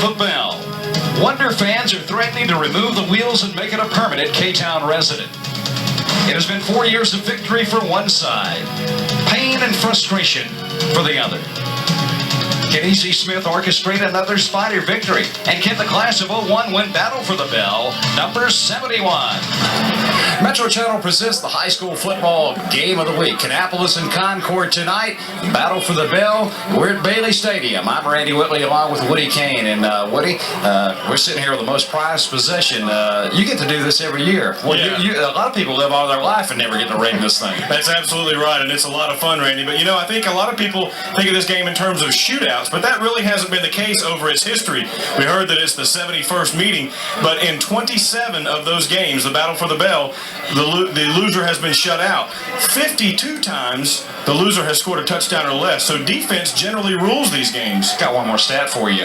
the bell. Wonder fans are threatening to remove the wheels and make it a permanent K-Town resident. It has been 4 years of victory for one side, pain and frustration for the other. Can E.C. Smith orchestrate another Spider victory? And can the class of 01 win Battle for the Bell, number 71? Metro Channel presents the high school football game of the week. Kannapolis and Concord tonight. Battle for the Bell. We're at Bailey Stadium. I'm Randy Whitley along with Woody Kane. And Woody, we're sitting here with the most prized possession. You get to do this every year. Well, yeah. A lot of people live all their life and never get to ring this thing. That's absolutely right, and it's a lot of fun, Randy. But, you know, I think a lot of people think of this game in terms of shootouts, but that really hasn't been the case over its history. We heard that it's the 71st meeting, but in 27 of those games, the Battle for the Bell, the loser has been shut out. 52 times the loser has scored a touchdown or less, so defense generally rules these games. Got one more stat for you.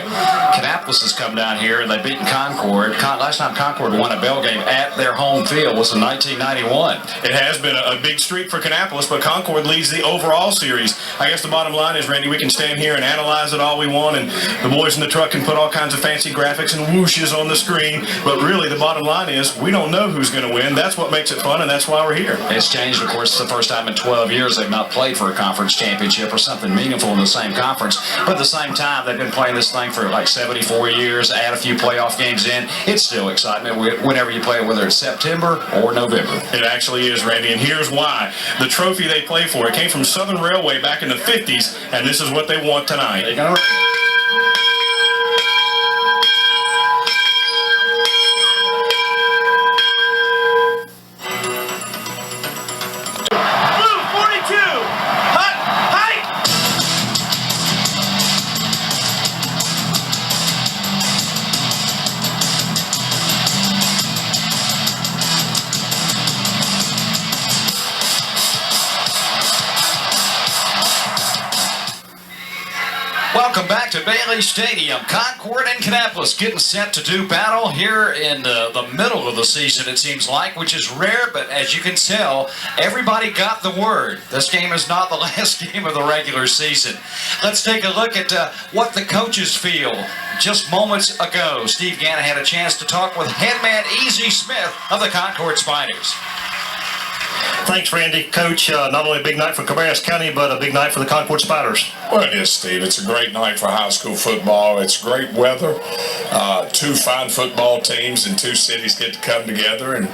Kannapolis has come down here and they've beaten Concord. Last time Concord won a Bell game at their home field was in 1991. It has been a big streak for Kannapolis, but Concord leads the overall series. I guess the bottom line is, Randy, we can stand here and analyze it all we want, and the boys in the truck can put all kinds of fancy graphics and whooshes on the screen, but really the bottom line is we don't know who's going to win. That's what makes it fun, and that's why we're here. It's changed, of course. It's the first time in 12 years they've not played for a conference championship or something meaningful in the same conference, but at the same time they've been playing this thing for like 74 years. Add a few playoff games in, it's still excitement whenever you play it, whether it's September or November. It actually is, Randy, and here's why. The trophy they play for, it came from Southern Railway back in the 50s, and this is what they want tonight. They're gonna Welcome back to Bailey Stadium. Concord and Kannapolis getting set to do battle here in the middle of the season, it seems like, which is rare, but as you can tell, everybody got the word. This game is not the last game of the regular season. Let's take a look at what the coaches feel. Just moments ago, Steve Gannon had a chance to talk with head man E.C. Smith of the Concord Spiders. Thanks, Randy. Coach, not only a big night for Cabarrus County, but a big night for the Concord Spiders. Well, it is, Steve. It's a great night for high school football. It's great weather. Two fine football teams in two cities get to come together and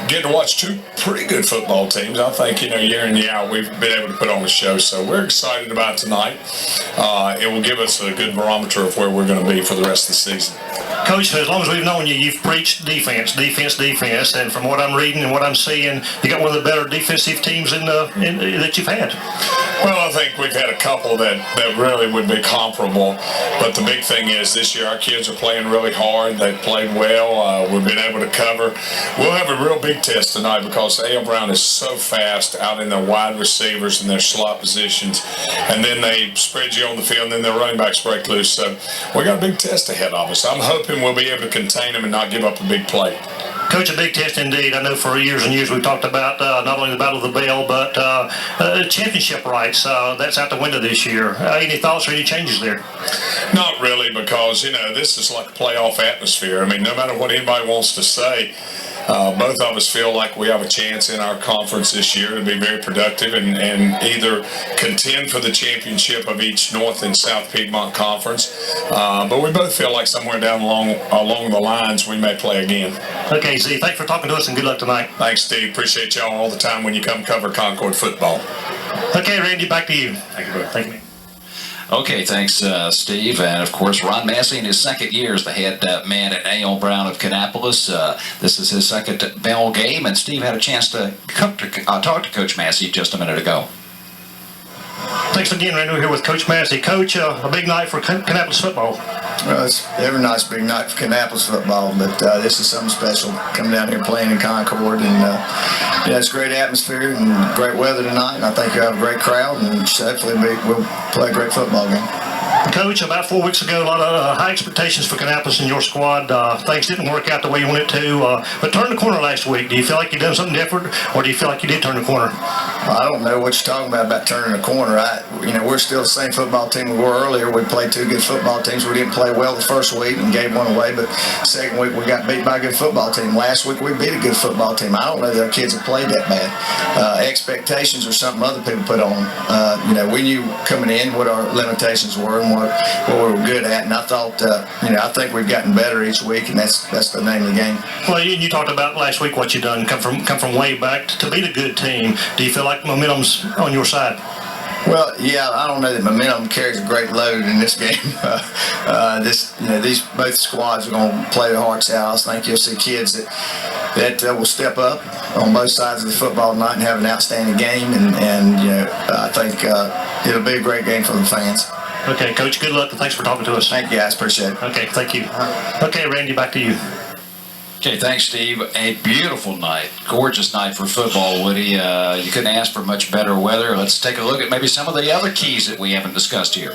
get to watch two pretty good football teams. I think, you know, year in, year out, we've been able to put on a show. So we're excited about tonight. It will give us a good barometer of where we're going to be for the rest of the season. Coach, as long as we've known you, you've preached defense, defense, defense. And from what I'm reading and what I'm seeing, you got one of the better defensive teams that you've had. Well, I think we've had a couple that really would be comparable, but the big thing is this year our kids are playing really hard. They've played well. We've been able to cover. We'll have a real big test tonight because A.L. Brown is so fast out in their wide receivers and their slot positions, and then they spread you on the field, and then their running backs break loose. So we got a big test ahead of us. I'm hoping we'll be able to contain them and not give up a big play. Coach, a big test indeed. I know for years and years we've talked about not only the Battle of the Bell, but championship rights. That's out the window this year. Any thoughts or any changes there? Not really, because, you know, this is like a playoff atmosphere. I mean, no matter what anybody wants to say, both of us feel like we have a chance in our conference this year to be very productive and either contend for the championship of each North and South Piedmont Conference. But we both feel like somewhere down along the lines we may play again. Okay, Z, thanks for talking to us and good luck tonight. Thanks, Steve. Appreciate y'all all the time when you come cover Concord football. Okay, Randy, back to you. Thank you, brother. Thank you. Okay, thanks, Steve. And, of course, Ron Massey in his second year as the head man at A.L. Brown of Kannapolis. This is his second Bell game, and Steve had a chance to talk to Coach Massey just a minute ago. Thanks again, Randy. We're here with Coach Massey. Coach, a big night for Kannapolis football. Well, every night's a big night for Kannapolis football, but this is something special, coming down here playing in Concord, and yeah, it's a great atmosphere and great weather tonight, and I think you have a great crowd, and hopefully we'll play a great football game. Coach, about 4 weeks ago, a lot of high expectations for Kannapolis and your squad. Things didn't work out the way you wanted to, but turned the corner last week. Do you feel like you've done something different, or do you feel like you did turn the corner? I don't know what you're talking about turning a corner. We're still the same football team we were earlier. We played two good football teams. We didn't play well the first week and gave one away, but second week we got beat by a good football team. Last week we beat a good football team. I don't know that our kids have played that bad. Expectations are something other people put on. We knew coming in what our limitations were and what we were good at, and I thought, I think we've gotten better each week, and that's the name of the game. Well, you talked about last week what you done, come from way back to beat a good team. Do you feel like momentum's on your side? Well, yeah, I don't know that momentum carries a great load in this game. These both squads are going to play their hearts out. I think you'll see kids that will step up on both sides of the football tonight and have an outstanding game, and I think it'll be a great game for the fans. Okay, Coach, good luck, and thanks for talking to us. Thank you, guys. Appreciate it. Okay, thank you. Okay, Randy, back to you. Okay, thanks, Steve. A beautiful night, gorgeous night for football, Woody. You couldn't ask for much better weather. Let's take a look at maybe some of the other keys that we haven't discussed here.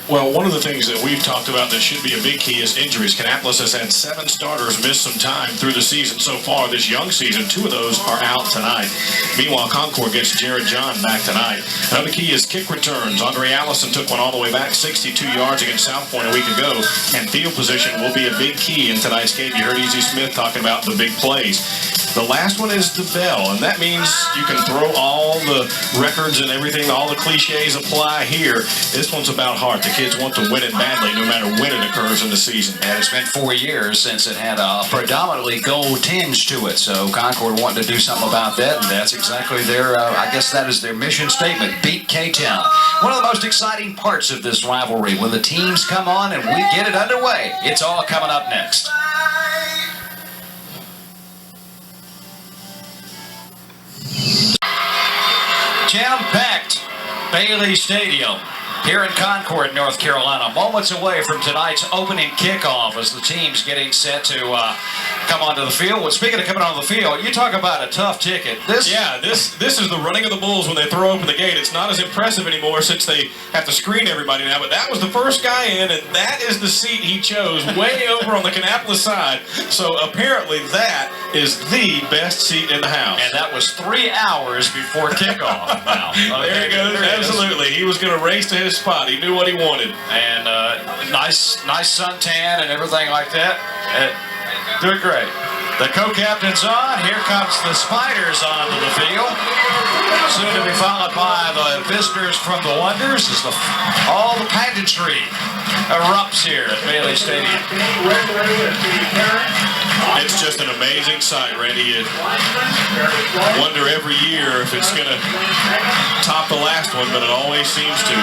Well, one of the things that we've talked about that should be a big key is injuries. Kannapolis has had 7 starters miss some time through the season so far this young season. 2 of those are out tonight. Meanwhile, Concord gets Jared John back tonight. Another key is kick returns. Andre Allison took one all the way back 62 yards against South Point a week ago, and field position will be a big key in tonight's game. You heard Easy Smith talking about the big plays. The last one is the bell, and that means you can throw all the records and everything, all the cliches apply here. This one's about heart. The kids want to win it badly no matter when it occurs in the season. And it's been 4 years since it had a predominantly gold tinge to it, so Concord wanted to do something about that, and that's exactly their, I guess that is their mission statement, beat K-Town. One of the most exciting parts of this rivalry, when the teams come on and we get it underway, it's all coming up next. Jam-packed Bailey Stadium here in Concord, North Carolina, moments away from tonight's opening kickoff as the team's getting set to come onto the field. Well, speaking of coming onto the field, you talk about a tough ticket. This is the running of the Bulls when they throw open the gate. It's not as impressive anymore since they have to screen everybody now, but that was the first guy in, and that is the seat he chose, way over on the Kannapolis side. So apparently that is the best seat in the house. And that was 3 hours before kickoff. Wow. There he goes. Absolutely. He was going to race to his spot. He knew what he wanted. And nice suntan and everything like that. Doing great. The co-captain's on. Here comes the Spiders onto the field. Soon to be followed by the visitors from the Wonders as all the pageantry erupts here at Bailey Stadium. It's just an amazing sight, Randy. You wonder every year if it's going to top the last one, but it always seems to.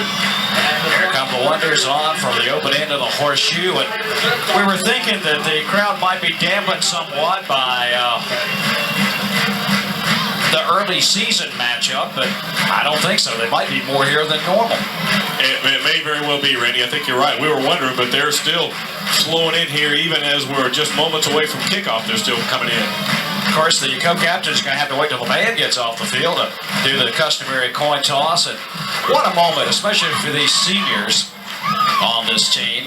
Here come the Wonders on from the open end of the horseshoe, and we were thinking that the crowd might be dampened somewhat by the early season matchup, but I don't think so. They might be more here than normal. It may very well be, Randy. I think you're right. We were wondering, but they're still slowing in here, even as we're just moments away from kickoff. They're still coming in. Of course, the co-captain's going to have to wait till the band gets off the field to do the customary coin toss. And what a moment, especially for these seniors on this team.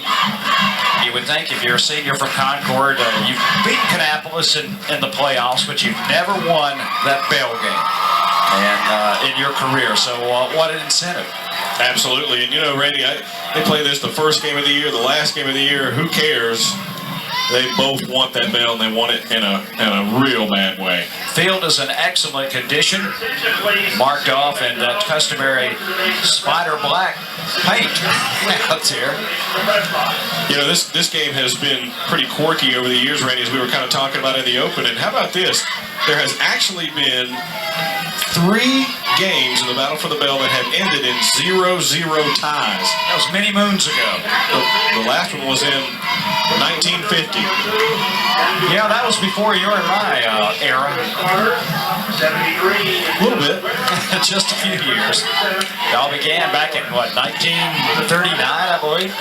You would think if you're a senior from Concord, you've beaten Kannapolis in the playoffs, but you've never won that bell game and in your career. So what an incentive. Absolutely. And, Randy, they play this the first game of the year, the last game of the year. Who cares? They both want that bell, and they want it in a real bad way. Field is in excellent condition, marked off in that customary spider black paint out there. This game has been pretty quirky over the years, Randy, as we were kind of talking about in the open. And how about this? There has actually been 3 games in the Battle for the Bell that have ended in 0-0 ties. That was many moons ago. The last one was in 1950. Yeah, that was before your and my era. A little bit. Just a few years. It all began back in, 1939, I believe?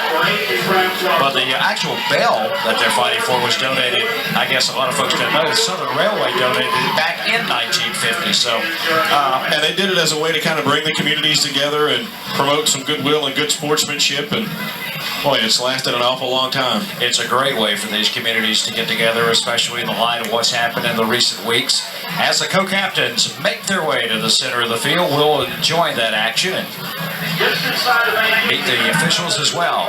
But the actual bell that they're fighting for was donated, I guess a lot of folks didn't know, the Southern Railway donated it back in 1950. So, and they did it as a way to kind of bring the communities together and promote some goodwill and good sportsmanship. And Boy, it's lasted an awful long time. It's a great way for these communities to get together, especially in the light of what's happened in the recent weeks. As the co-captains make their way to the center of the field, we'll join that action and meet the officials as well.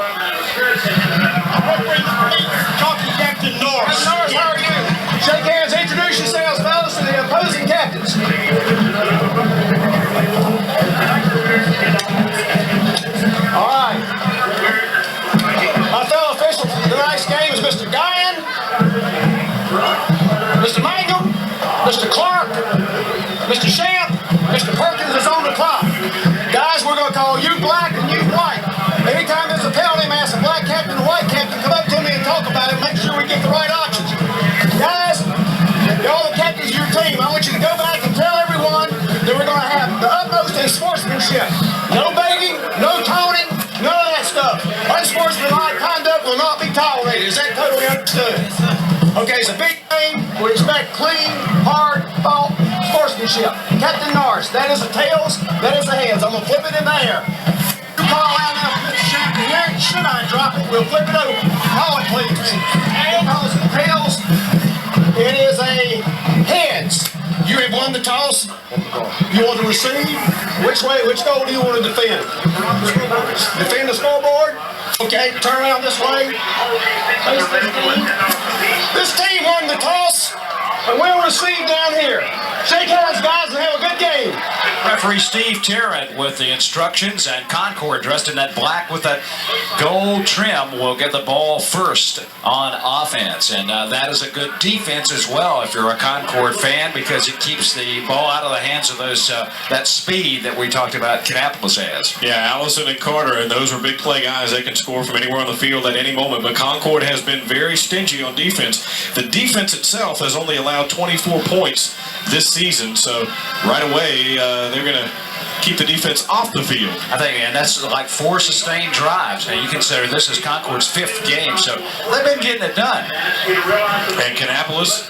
Talking Captain Norris. Norris, how are you? Shake hands, introduce yourselves, fellas, to the opposing captains. All right. My fellow officials for tonight's game is Mr. Guyan, Mr. Mangum, Mr. Clark, Mr. Shamp, Mr. Perkins is on the clock. Guys, we're going to call you black and you white. Anytime there's a penalty, man, ask a black captain and a white captain, come up to me and talk about it, make sure we get the right options. Guys, y'all the captains of your team, I want you to go back and tell everyone that we're going to have the utmost in sportsmanship. No baiting, no taunting, none of that stuff. Unsportsmanlike conduct will not be tolerated. Is that totally understood? Okay, it's a big game. We expect clean, hard, fought sportsmanship. Captain Norris, that is the tails, that is the heads. I'm going to flip it in the air. You call out now, Mr. Champion here. Should I drop it? We'll flip it over. Call it, please. Because the tails, it is a heads. You have won the toss. You want to receive? Which way? Which goal do you want to defend? Defend the scoreboard? Okay, turn around this way. Face this team. This team won the toss, and we'll receive down here. Shake hands, guys, and have a good game. Referee Steve Tarrant with the instructions, and Concord dressed in that black with that gold trim will get the ball first on offense. And that is a good defense as well if you're a Concord fan, because it keeps the ball out of the hands of those that speed that we talked about Kannapolis has. Yeah, Allison and Carter, and those are big play guys. They can score from anywhere on the field at any moment. But Concord has been very stingy on defense. The defense itself has only allowed 24 points this season, so right away they're going to keep the defense off the field. I think, and that's like 4 sustained drives. Now you consider this is Concord's 5th game, so they've been getting it done. And Kannapolis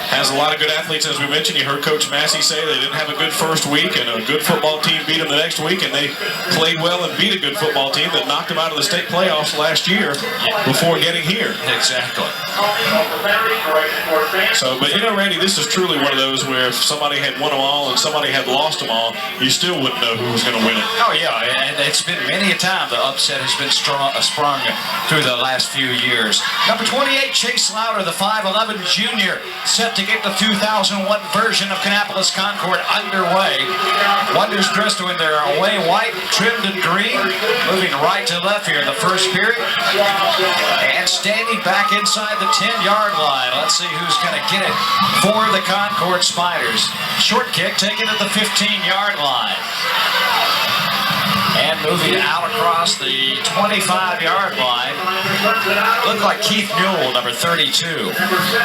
has a lot of good athletes, as we mentioned. You heard Coach Massey say they didn't have a good first week, and a good football team beat them the next week, and they played well and beat a good football team that knocked them out of the state playoffs last year before getting here. Exactly. So, but you know, Randy, this is truly one of those where if somebody had won them all and somebody had lost them all, you still wouldn't know who was going to win it. Oh yeah, and it's been many a time the upset has been sprung through the last few years. Number 28, Chase Louder, the 5'11 junior, set to get the 2001 version of Kannapolis Concord underway. Wonders dressed in their away white, trimmed in green, moving right to left here in the first period. And standing back inside the 10-yard line. Let's see who's going to get it for the Concord Spiders. Short kick taken at the 15-yard line. And moving out across the 25-yard line, looked like Keith Newell, number 32.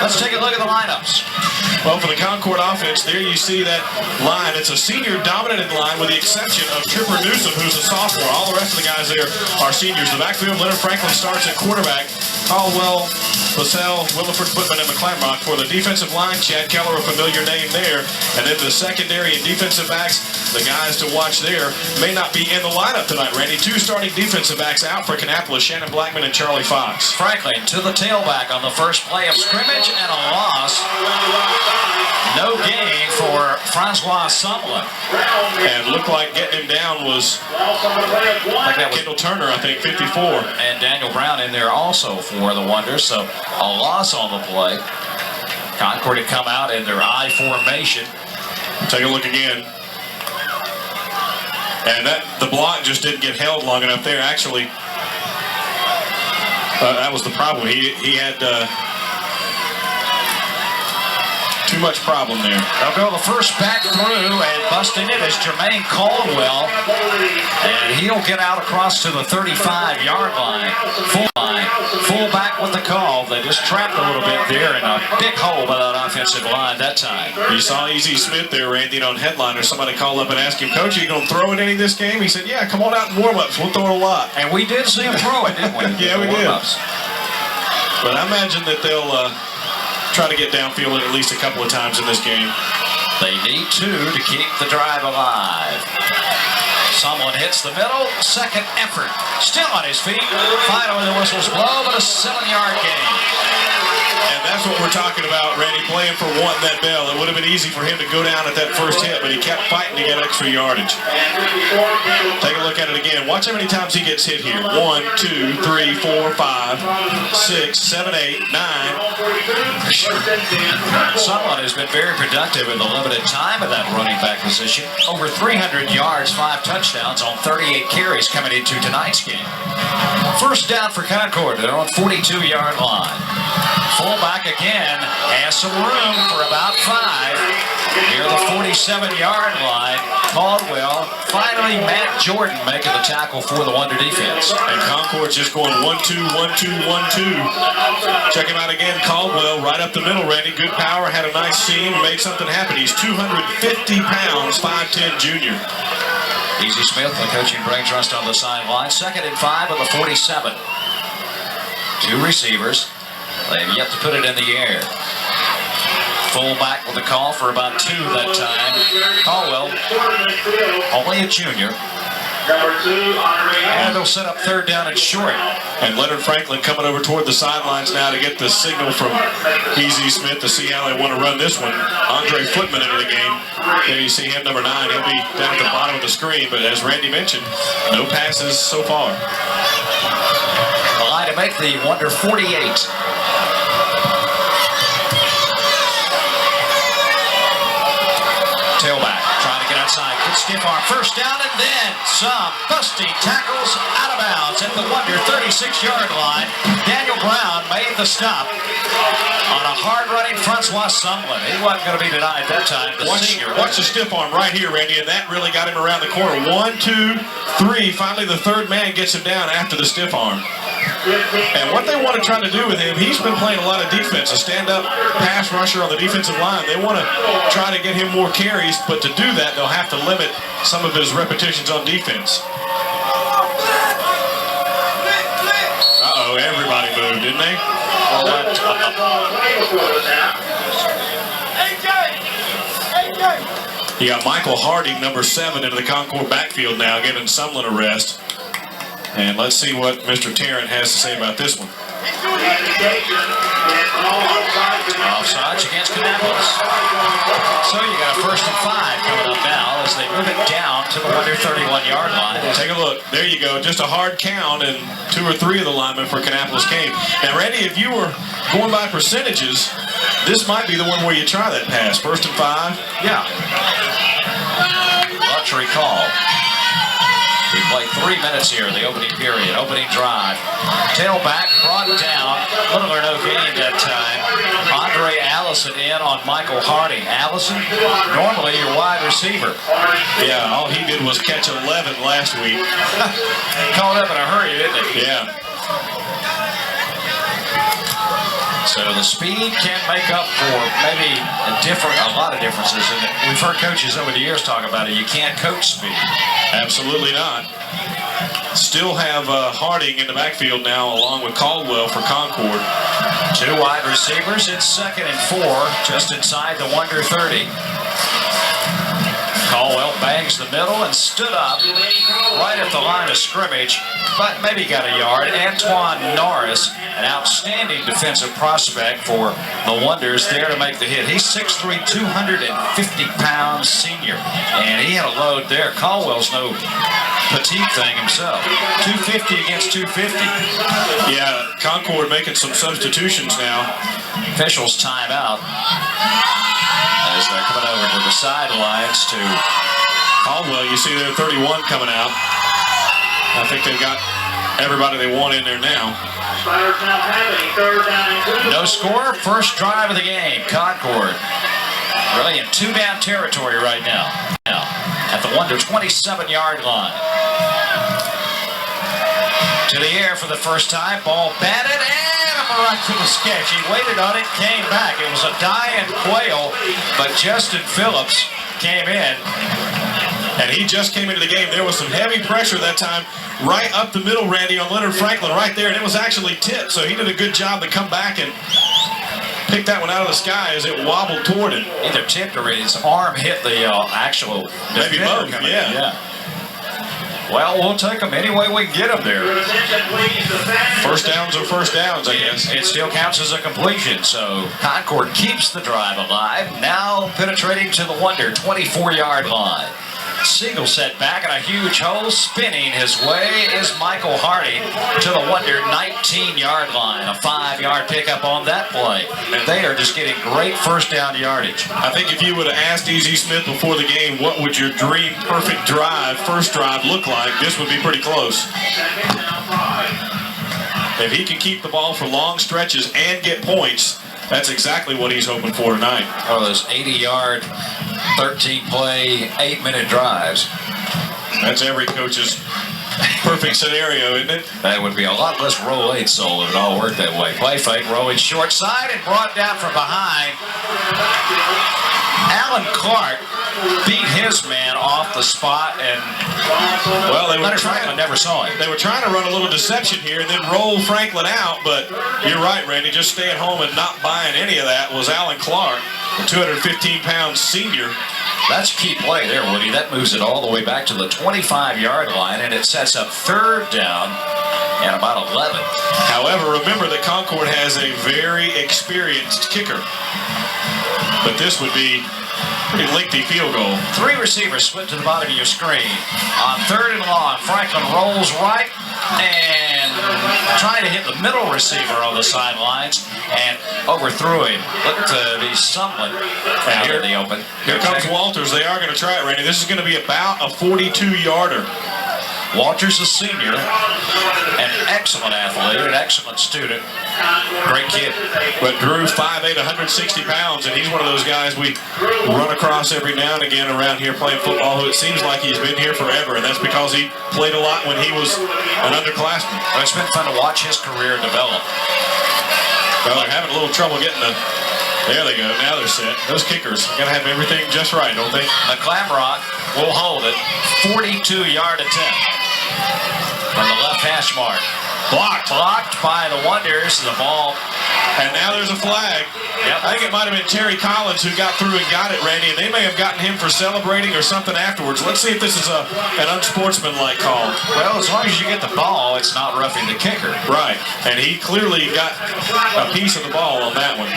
Let's take a look at the lineups. Well, for the Concord offense, there you see that line. It's a senior-dominated line with the exception of Tripper Newsom, who's a sophomore. All the rest of the guys there are seniors. The backfield, Leonard Franklin starts at quarterback. Caldwell, Basell, Williford, Footman, and McClamrock. For the defensive line, Chad Keller, a familiar name there. And then the secondary and defensive backs, the guys to watch there, may not be in the lineup tonight, Randy. 2 starting defensive backs out for Kannapolis, Shannon Blackman and Charlie Fox. Franklin to the tailback on the first play of scrimmage, and a loss. No gain for Francois Sumlin. And looked like getting him down was Like that was Kendall Turner, I think, 54. and Daniel Brown in there also for the Wonders, so a loss on the play. Concord had come out in their I formation. Take a look again. And the block just didn't get held long enough there. Actually, that was the problem. He had too much problem there. They'll go the first back through, and busting it is Jermaine Caldwell. And he'll get out across to the 35-yard line. Full back with the call. They just trapped a little bit there, and a big hole by that offensive line that time. You saw E.Z. Smith there, Randy, on headliner. Somebody called up and asked him, Coach, are you going to throw it any this game? He said, yeah, come on out in warm-ups. We'll throw it a lot. And we did see him throw it, didn't we? Yeah, we did. But I imagine that they'll try to get downfield at least a couple of times in this game. They need 2 to keep the drive alive. Someone hits the middle. Second effort. Still on his feet. Finally, the whistles blow, but a 7-yard gain. And that's what we're talking about, Randy, playing for wanting that bell. It would have been easy for him to go down at that first hit, but he kept fighting to get extra yardage. Take a look at it again. Watch how many times he gets hit here. 1, 2, 3, 4, 5, 6, 7, 8, 9. Someone has been very productive in the limited time of that running back position. Over 300 yards, 5 touchdowns on 38 carries coming into tonight's game. First down for Concord. They're on 42-yard line. Fullback again has some room for about 5 near the 47-yard line. Caldwell, finally Matt Jordan making the tackle for the Wonder defense. And Concord's just going 1-2, 1-2, 1-2. Check him out again. Caldwell right up the middle, Randy. Good power, had a nice seam, made something happen. He's 250 pounds, 5'10" junior. Easy Smith, the coaching brain trust on the sideline. 2nd and 5 on the 47. 2 receivers. They've yet to put it in the air. Fullback with a call for about 2 that time. Caldwell, only a junior. And they'll set up 3rd down and short. And Leonard Franklin coming over toward the sidelines now to get the signal from Easy Smith to see how they want to run this one. Andre Footman into the game. There you see him, number 9. He'll be down at the bottom of the screen, but as Randy mentioned, no passes so far. The line to make the Wonder 48. Tailback, trying to get outside. Good stiff arm. First down and then some busting tackles out of bounds at the Wonder 36-yard line. Daniel Brown made the stop on a hard-running Francois Sumlin. He wasn't going to be denied that time. Watch the stiff arm right here, Randy, and that really got him around the corner. 1, 2, 3. Finally, the 3rd man gets him down after the stiff arm. And what they want to try to do with him, he's been playing a lot of defense, a stand-up pass rusher on the defensive line. They want to try to get him more carries, but to do that, they'll have to limit some of his repetitions on defense. Uh-oh, everybody moved, didn't they? You got Michael Harding, number 7, into the Concord backfield now, giving Sumlin a rest. And let's see what Mr. Tarrant has to say about this one. Offsides against Kannapolis. So you got a 1st and 5 coming up now as they move it down to the Wonder 31-yard line. Take a look. There you go. Just a hard count, and 2 or 3 of the linemen for Kannapolis came. Now, Randy, if you were going by percentages, this might be the one where you try that pass. 1st and 5. Yeah. Luxury call. We play 3 minutes here in the opening period, opening drive. Tailback brought down, little or no gain that time. Andre Allison in on Michael Harding. Allison, normally your wide receiver. Yeah, all he did was catch 11 last week. Caught up in a hurry, didn't he? Yeah. So the speed can make up for maybe a lot of differences. And we've heard coaches over the years talk about it. You can't coach speed. Absolutely not. Still have Harding in the backfield now, along with Caldwell for Concord. 2 wide receivers. It's 2nd and 4, just inside the Wonder 30. Caldwell bangs the middle and stood up right at the line of scrimmage, but maybe got a yard. Antoine Norris, an outstanding defensive prospect for the Wonders, there to make the hit. He's 6'3", 250-pound senior, and he had a load there. Caldwell's no petite thing himself. 250 against 250. Yeah, Concord making some substitutions now. Officials time out as they're coming over to the sidelines to Caldwell. You see there 31 coming out. I think they've got everybody they want in there now. No score, first drive of the game. Concord really in 2-down territory right now. At the Wonder 27-yard line. To the air for the first time, ball batted and a miraculous catch. He waited on it, came back. It was a die and quail, but Justin Phillips came in. And he just came into the game. There was some heavy pressure that time right up the middle, Randy, on Leonard Franklin right there, and it was actually tipped. So he did a good job to come back and pick that one out of the sky as it wobbled toward him. Either tipped or his arm hit the actual maybe both, yeah. Well, we'll take them any way we can get them there. First downs are first downs, I guess. It still counts as a completion, so Concord keeps the drive alive. Now penetrating to the Wonder 24-yard line. Single set back in a huge hole. Spinning his way is Michael Hardy to the Wonder 19-yard line. A 5-yard pickup on that play. And they are just getting great first down yardage. I think if you would have asked E.Z. Smith before the game, what would your dream perfect drive, first drive, look like, this would be pretty close. If he can keep the ball for long stretches and get points, that's exactly what he's hoping for tonight. Oh, those 80-yard, 13-play, 8-minute drives. That's every coach's perfect scenario, isn't it? That would be a lot less roll 8 sold if it all worked that way. Play fake, rolling short side and brought down from behind. Alan Clark beat his man off the spot, and well, Leonard Franklin never saw him. They were trying to run a little deception here and then roll Franklin out, but you're right, Randy. Just staying home and not buying any of that was Alan Clark, the 215-pound senior. That's a key play there, Woody. That moves it all the way back to the 25-yard line, and it sets up third down and about 11. However, remember that Concord has a very experienced kicker. But this would be a pretty lengthy field goal. 3 receivers split to the bottom of your screen. On third and long, Franklin rolls right and trying to hit the middle receiver on the sidelines and overthrew him. Looked to be stumbling out in the open. Here comes Walters. They are going to try it, Randy. This is going to be about a 42-yarder. Walters, a senior, an excellent athlete, an excellent student, great kid. But Drew, 5'8", 160 pounds, and he's one of those guys we run across every now and again around here playing football who it seems like he's been here forever, and that's because he played a lot when he was an underclassman. Well, it's been fun to watch his career develop. Well, they're having a little trouble getting the... There they go. Now they're set. Those kickers got to have everything just right, don't they? McClamrock will hold it. 42-yard attempt from the left hash mark. Blocked by the Wonders. The ball. And now there's a flag. Yep. I think it might have been Terry Collins who got through and got it, Randy, and they may have gotten him for celebrating or something afterwards. Let's see if this is an unsportsmanlike call. Well, as long as you get the ball, it's not roughing the kicker. Right. And he clearly got a piece of the ball on that one.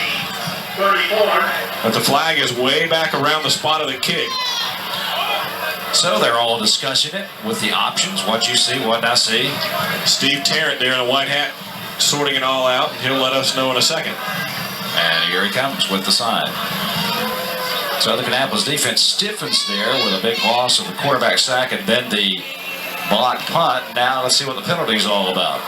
But the flag is way back around the spot of the kick. So they're all discussing it with the options. What you see, what I see. Steve Tarrant there in a white hat sorting it all out. He'll let us know in a second. And here he comes with the sign. Southern Kannapolis defense stiffens there with a big loss of the quarterback sack and then the blocked punt. Now let's see what the penalty is all about.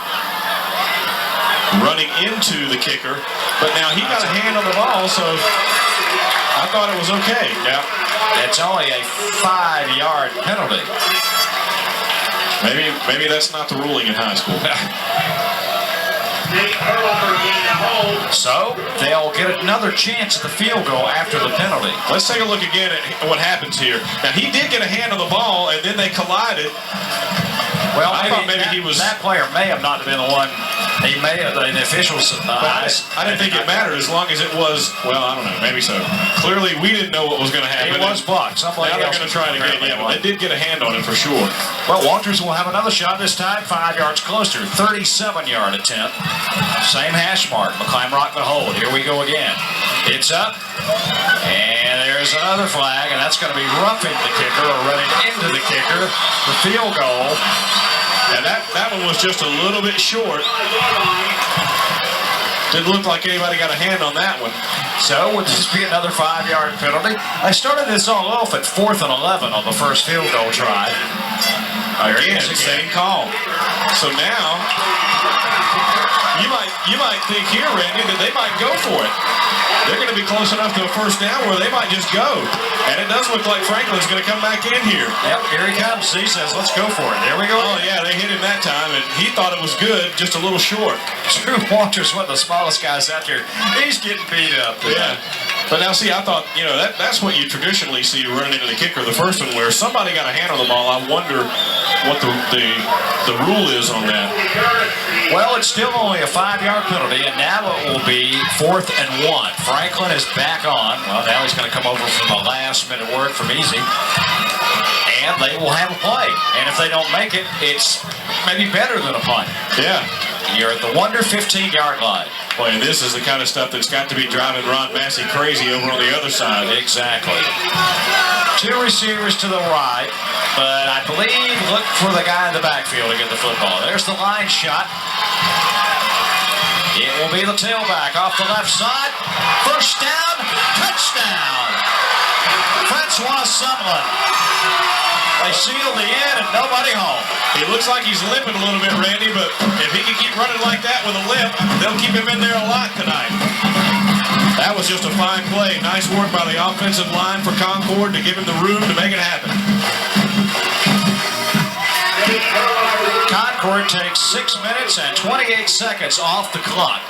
Running into the kicker, but now he got a hand on the ball, so I thought it was okay. Yeah. It's only a 5-yard penalty. Maybe that's not the ruling in high school. So they'll get another chance at the field goal after the penalty. Let's take a look again at what happens here. Now he did get a hand on the ball, and then they collided. Well, I thought maybe he was. That player may have not been the one. He may have, the officials. I didn't think it mattered as long as it was. Well, I don't know. Maybe so. Clearly, we didn't know what was going to happen. It was blocked. Now they're going to try it again. Yeah, but they did get a hand on it for sure. Well, Walters will have another shot this time, 5 yards closer. 37-yard attempt. Same hash mark. McClamrock the hold. Here we go again. It's up. And there's another flag, and that's going to be roughing the kicker or running into the kicker. The field goal. And that one was just a little bit short. Didn't look like anybody got a hand on that one. So would this be another 5-yard penalty? I started this all off at 4th and 11 on the first field goal try. Again, same call. So now you might think here, Randy, that they might go for it. They're going to be close enough to a first down where they might just go. And it does look like Franklin's going to come back in here. Yep, here he comes. He says, let's go for it. There we go. Oh, yeah, they hit him that time, and he thought it was good, just a little short. Drew Walters, one of the smallest guys out there. He's getting beat up. Yeah. But now, see, I thought, that's what you traditionally see running into the kicker. The first one where somebody got a hand on the ball. I wonder what the rule is on that. Well, it's still only a 5-yard penalty, and now it will be 4th and 1. Franklin is back on. Well, now he's going to come over from the last minute work from E.Z. and they will have a play. And if they don't make it, it's maybe better than a punt. Yeah. You're at the Wonder 15-yard line. Boy, and this is the kind of stuff that's got to be driving Ron Massey crazy over on the other side. Exactly. Two receivers to the right, but I believe look for the guy in the backfield to get the football. There's the line shot. It will be the tailback off the left side. First down, touchdown. Francois Sumlin. They seal the end and nobody home. He looks like he's limping a little bit, Randy, but if he can keep running like that with a limp, they'll keep him in there a lot tonight. That was just a fine play. Nice work by the offensive line for Concord to give him the room to make it happen. Concord takes 6 minutes and 28 seconds off the clock.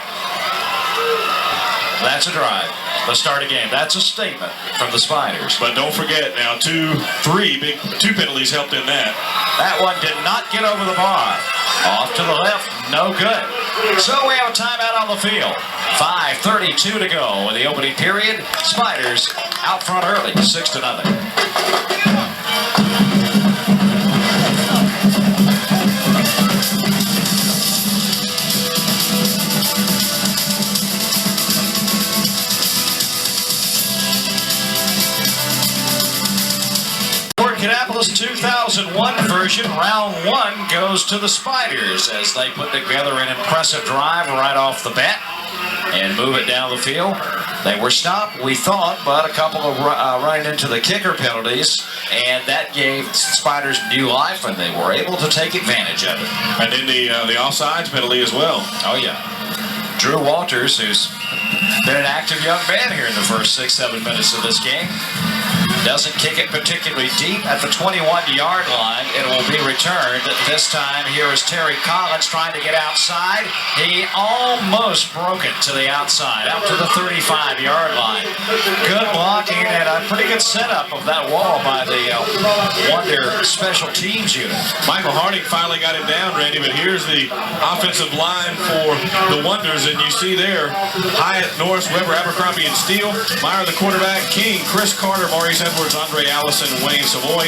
That's a drive. Let's start a game. That's a statement from the Spiders. But don't forget now, two penalties helped in that. That one did not get over the bar. Off to the left, no good. So we have a timeout on the field. 5:32 to go in the opening period. Spiders out front early, 6-0. Kannapolis 2001 version, round one goes to the Spiders as they put together an impressive drive right off the bat and move it down the field. They were stopped, we thought, but a couple of running into the kicker penalties, and that gave Spiders new life, and they were able to take advantage of it. And then the offsides penalty as well. Oh, yeah. Drew Walters, who's been an active young man here in the first 6-7 minutes of this game, doesn't kick it particularly deep at the 21-yard line. It will be returned. This time, here is Terry Collins trying to get outside. He almost broke it to the outside, out to the 35-yard line. Good blocking and a pretty good setup of that wall by the Wonder Special Teams unit. Michael Harding finally got him down, Randy, but here's the offensive line for the Wonders, and you see there, Hyatt, Norris, Weber, Abercrombie, and Steele. Meyer, the quarterback, King, Chris Carter, Maurice Edwards, Andre Allison, and Wayne Savoy.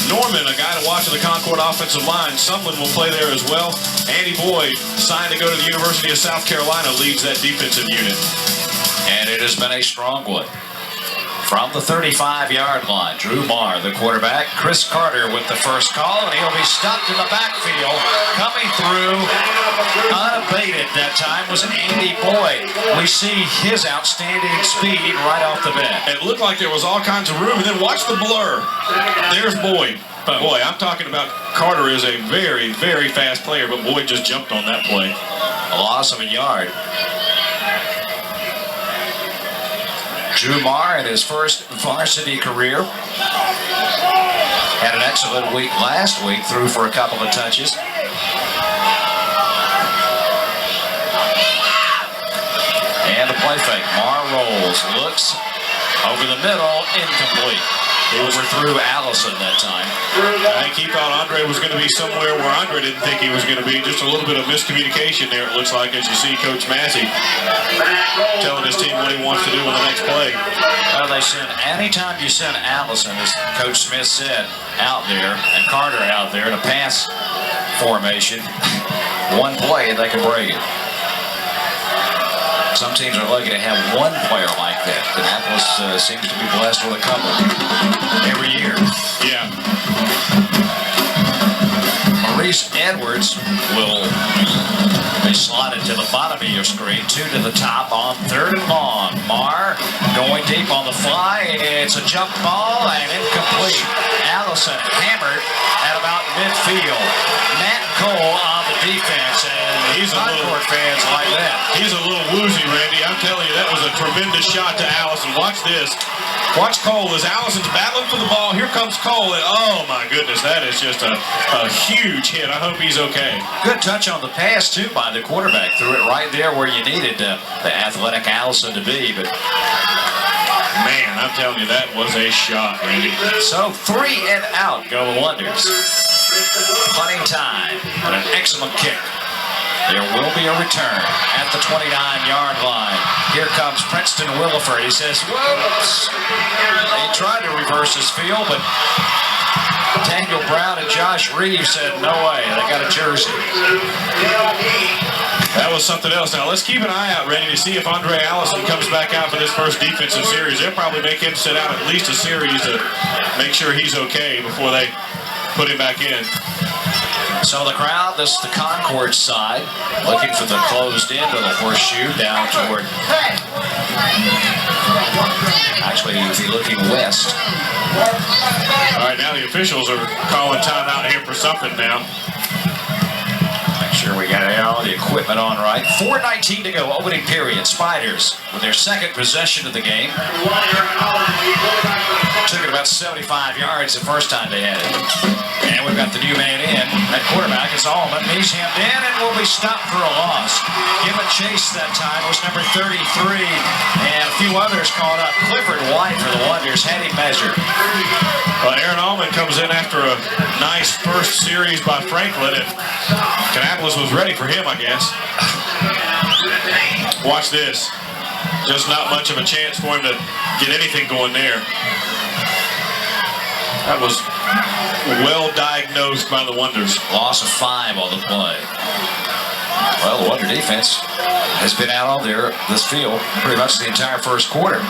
Norman, a guy to watch in the Concord offensive line. Sumlin will play there as well. Andy Boyd, signed to go to the University of South Carolina, leads that defensive unit. And it has been a strong one. From the 35-yard line, Drew Marr, the quarterback. Chris Carter with the first call, and he'll be stopped in the backfield. Coming through, unabated that time, was Andy Boyd. We see his outstanding speed right off the bat. It looked like there was all kinds of room, and then watch the blur. There's Boyd. Boy, I'm talking about Carter is a very, very fast player, but Boyd just jumped on that play. A loss of a yard. Drew Marr in his first varsity career. Had an excellent week last week, threw for a couple of touches. And the play fake. Marr rolls, looks over the middle, incomplete. He overthrew Allison that time. I think he thought Andre was going to be somewhere where Andre didn't think he was going to be. Just a little bit of miscommunication there, it looks like, as you see Coach Massey telling his team what he wants to do with the next play. Well, they send, anytime you send Allison, as Coach Smith said, out there, and Carter out there in a pass formation, one play and they can break it. Some teams are lucky to have one player like that. Kannapolis seems to be blessed with a couple every year. Yeah. Maurice Edwards will be slotted to the bottom of your screen, 2 to the top on 3rd and long. Marr going deep on the fly. It's a jump ball and incomplete. Allison hammered at about midfield. Matt Cole on the defense, and He's a Concord fans like that. He's a little woozy, Randy. I'm telling you, that was a tremendous shot to Allison. Watch this. Watch Cole as Allison's battling for the ball. Here comes Cole, and oh my goodness, that is just a huge hit. I hope he's okay. Good touch on the pass, too, by the quarterback. Threw it right there where you needed the athletic Allison to be. But man, I'm telling you, that was a shot, Randy. so 3 and out go the Wonders. Plenty time and an excellent kick. There will be a return at the 29-yard line. Here comes Princeton Williford. He says, whoops. He tried to reverse his field, but Daniel Brown and Josh Reeves said, no way, they got a jersey. That was something else. Now, let's keep an eye out, Randy, to see if Andre Allison comes back out for this first defensive series. They'll probably make him sit out at least a series to make sure he's okay before they put him back in. So the crowd, this is the Concord side, looking for the closed end of the horseshoe down toward, actually you'd be looking west. All right, now the officials are calling timeout here for something now. Make sure we got all the equipment on right. 4:19 to go, opening period. Spiders with their second possession of the game. Took it about 75 yards the first time they had it. And we've got the new man in at quarterback. It's Allman. He's hemmed in and will be stopped for a loss. Given chase that time was number 33. And a few others caught up. Clifford White for the Wonders had him measured. Well, Aaron Allman comes in after a nice first series by Franklin, and Kannapolis was ready for him, I guess. Watch this. Just not much of a chance for him to get anything going there. That was well diagnosed by the Wonders. Loss of 5 on the play. Well, the Wonder defense has been out on this field pretty much the entire first quarter.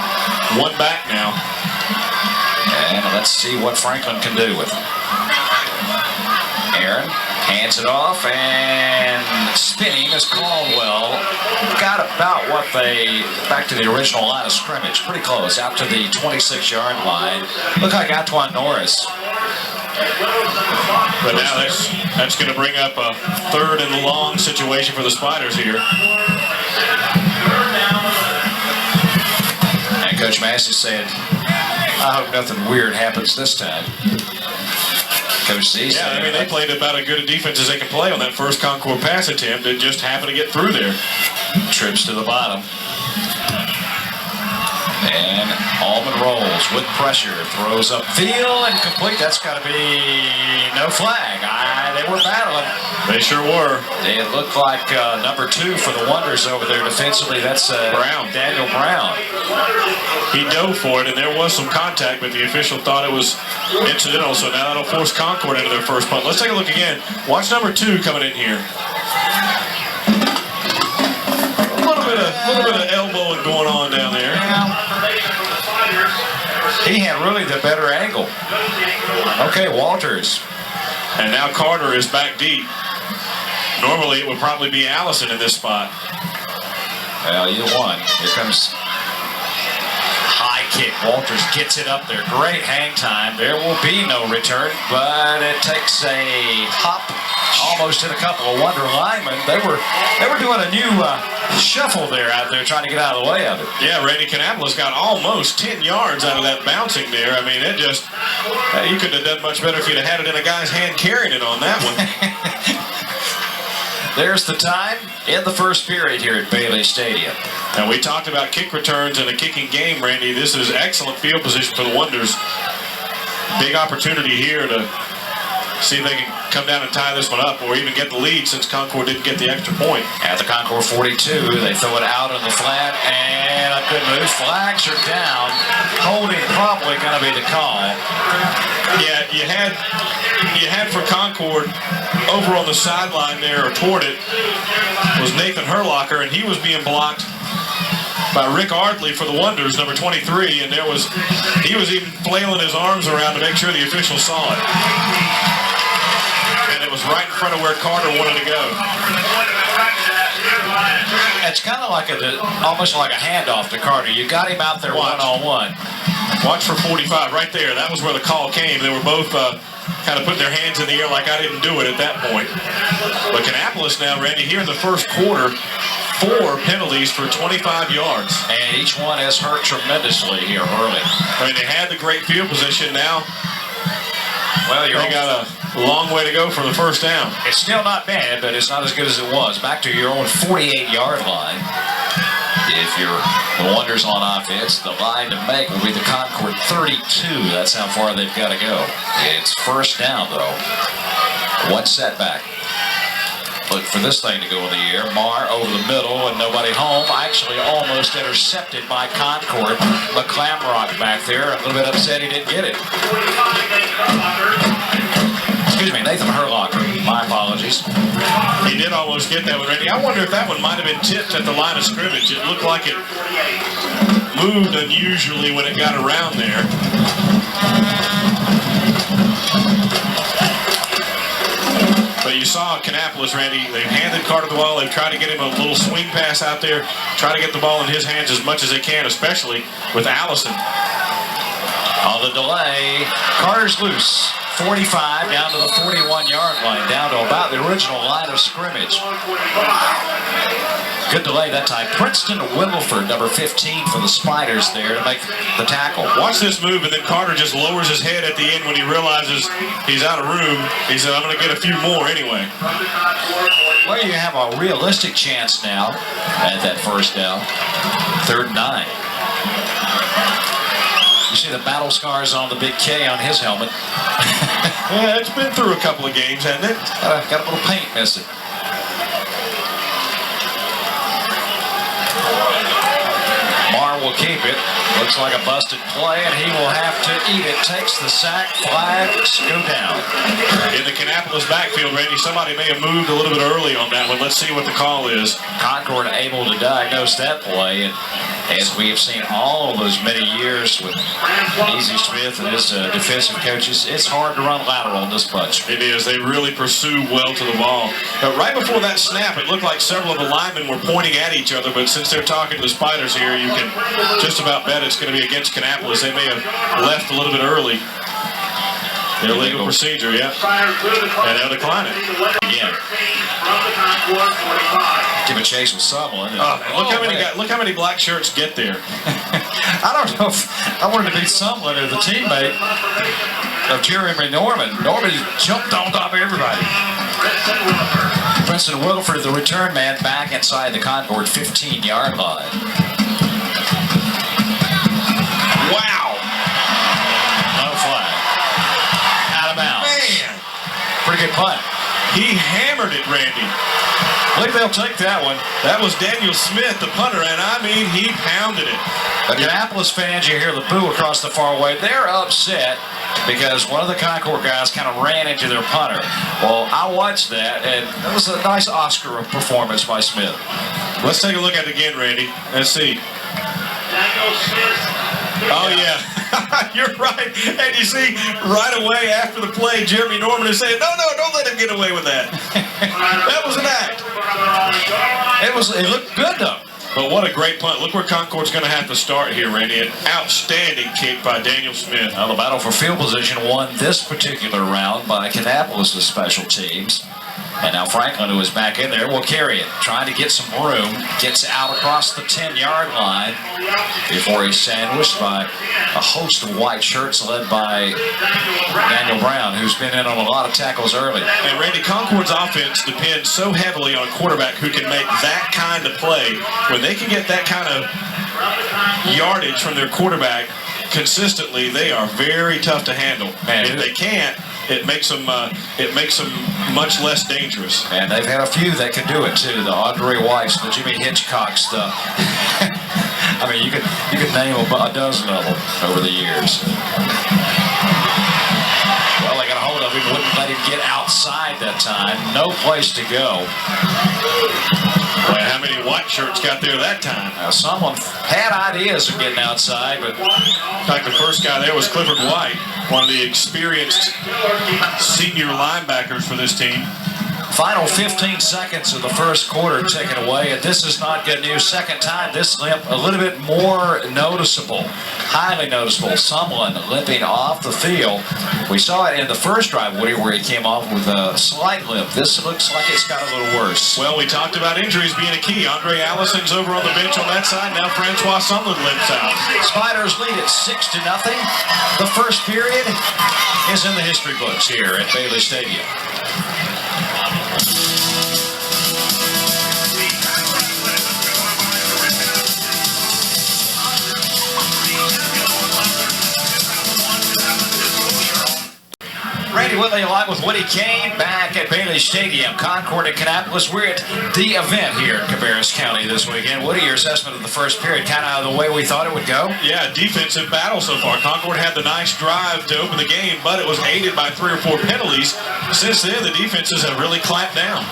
One back now. And let's see what Franklin can do with it. Aaron hands it off, and spinning is Caldwell. Got about back to the original line of scrimmage. Pretty close, out to the 26-yard line. Look like Antoine Norris. But now that's going to bring up a third and long situation for the Spiders here. And Coach Massey said, I hope nothing weird happens this time. Coach Z said, yeah, I mean, they played about as good a defense as they could play on that first Concord pass attempt. It just happened to get through there. Trips to the bottom. And Allman rolls with pressure, throws upfield and complete. That's got to be no flag. They were battling. They sure were. It looked like number 2 for the Wonders over there defensively. That's Brown. Daniel Brown. He dove for it, and there was some contact, but the official thought it was incidental, so now that'll force Concord into their first punt. Let's take a look again. Watch number 2 coming in here. A little bit of elbowing going on down there. He had really the better angle. Okay, Walters. And now Carter is back deep. Normally it would probably be Allison in this spot. Well, either one. Here comes high kick. Walters gets it up there. Great hang time. There will be no return, but it takes a hop almost hit a couple of Wonder linemen. They were doing a new shuffle there out there, trying to get out of the way of it. Yeah, Randy Kannapolis got almost 10 yards out of that bouncing there. I mean, it just, you couldn't have done much better if you'd have had it in a guy's hand carrying it on that one. There's the time in the first period here at Bailey Stadium. Now, we talked about kick returns and a kicking game, Randy. This is excellent field position for the Wonders. Big opportunity here to see if they can come down and tie this one up or even get the lead since Concord didn't get the extra point. At the Concord 42, they throw it out on the flat, and a good move. Flags are down. Holding probably going to be the call. Yeah, you had for Concord over on the sideline there or toward it was Nathan Herlocker, and he was being blocked by Rick Ardley for the Wonders, number 23, and he was even flailing his arms around to make sure the official saw it. And it was right in front of where Carter wanted to go. It's kind of like almost like a handoff to Carter. You got him out there one-on-one. Watch for 45 right there. That was where the call came. They were both kind of putting their hands in the air like I didn't do it at that point. But Kannapolis now, Randy, here in the first quarter, 4 penalties for 25 yards. And each one has hurt tremendously here early. I mean, they had the great field position now. Well, They got a long way to go for the first down. It's still not bad, but it's not as good as it was. Back to your own 48-yard line. If you're the Wonders on offense, the line to make will be the Concord 32. That's how far they've got to go. It's first down, though. One setback. Look for this thing to go in the air. Marr over the middle and nobody home. Actually almost intercepted by Concord. McClamrock back there. A little bit upset he didn't get it. Excuse me, Nathan Herlocker. My apologies. He did almost get that one, Randy. I wonder if that one might have been tipped at the line of scrimmage. It looked like it moved unusually when it got around there. But you saw Kannapolis, Randy, they've handed Carter the ball. They've tried to get him a little swing pass out there, try to get the ball in his hands as much as they can, especially with Allison. On the delay, Carter's loose. 45 down to the 41-yard line, down to about the original line of scrimmage. Good delay that time. Princeton Wilford, number 15 for the Spiders there to make the tackle. Watch this move, and then Carter just lowers his head at the end when he realizes he's out of room. He said, I'm going to get a few more anyway. Well, you have a realistic chance now at that first down. 3rd and 9. You see the battle scars on the big K on his helmet. Yeah, it's been through a couple of games, hasn't it? Got a little paint missing. Marr will keep it. Looks like a busted play, and he will have to eat it. Takes the sack. Flags go down. In the Kannapolis backfield, Randy, somebody may have moved a little bit early on that one. Let's see what the call is. Concord able to diagnose that play, and as we have seen all of those many years with Easy Smith and his defensive coaches, it's hard to run lateral in this bunch. It is. They really pursue well to the ball. But right before that snap, it looked like several of the linemen were pointing at each other, but since they're talking to the Spiders here, you can just about bet it's going to be against Kannapolis. They may have left a little bit early. Illegal procedure, yeah. And they'll decline it. Again. Give a chase with Sumlin. Look how many black shirts get there. I don't know if I wanted to be Sumlin or the teammate of Jeremy Norman. Norman jumped on top of everybody. Princeton Wilford, the return man, back inside the Concord 15-yard line. Wow. No flag. Out of bounds. Man. Pretty good punt. He hammered it, Randy. I believe they'll take that one. That was Daniel Smith, the punter, and I mean, he pounded it. The Kannapolis fans, you hear the boo across the far way. They're upset because one of the Concord guys kind of ran into their punter. Well, I watched that, and it was a nice Oscar performance by Smith. Let's take a look at it again, Randy. Let's see. Oh, yeah. You're right. And you see, right away after the play, Jeremy Norman is saying, no, don't let him get away with that. That was an act. It looked good, though. But what a great punt. Look where Concord's going to have to start here, Randy. An outstanding kick by Daniel Smith. Now, the battle for field position won this particular round by Kannapolis' special teams. And now Franklin, who is back in there, will carry it. Trying to get some room. Gets out across the 10-yard line before he's sandwiched by a host of white shirts led by Daniel Brown, who's been in on a lot of tackles early. And Randy, Concord's offense depends so heavily on a quarterback who can make that kind of play. When they can get that kind of yardage from their quarterback consistently, they are very tough to handle. And if they can't, it makes them much less dangerous. And they've had a few that can do it too. The Andre Whites, the Jimmy Hitchcock stuff. I mean, you could name a dozen of them over the years. Well, they got a hold of him, wouldn't let him get outside that time. No place to go. Boy, how many white shirts got there that time? Now, someone had ideas of getting outside, but in fact, the first guy there was Clifford White, one of the experienced senior linebackers for this team. final 15 seconds of the first quarter taken away, and this is not good news. Second time, this limp a little bit more noticeable, highly noticeable. Someone limping off the field. We saw it in the first drive, Woody, where he came off with a slight limp. This looks like it's got a little worse. Well, we talked about injuries being a key. Andre Allison's over on the bench on that side. Now Francois Sumlin limps out. Spiders lead it 6-0. The first period is in the history books here at Bailey Stadium. Randy Whitley along with Woody Kane back at Bailey Stadium, Concord and Kannapolis. We're at the event here in Cabarrus County this weekend. Woody, your assessment of the first period, kind of the way we thought it would go? Yeah, defensive battle so far. Concord had the nice drive to open the game, but it was aided by 3 or 4 penalties. Since then, the defenses have really clamped down.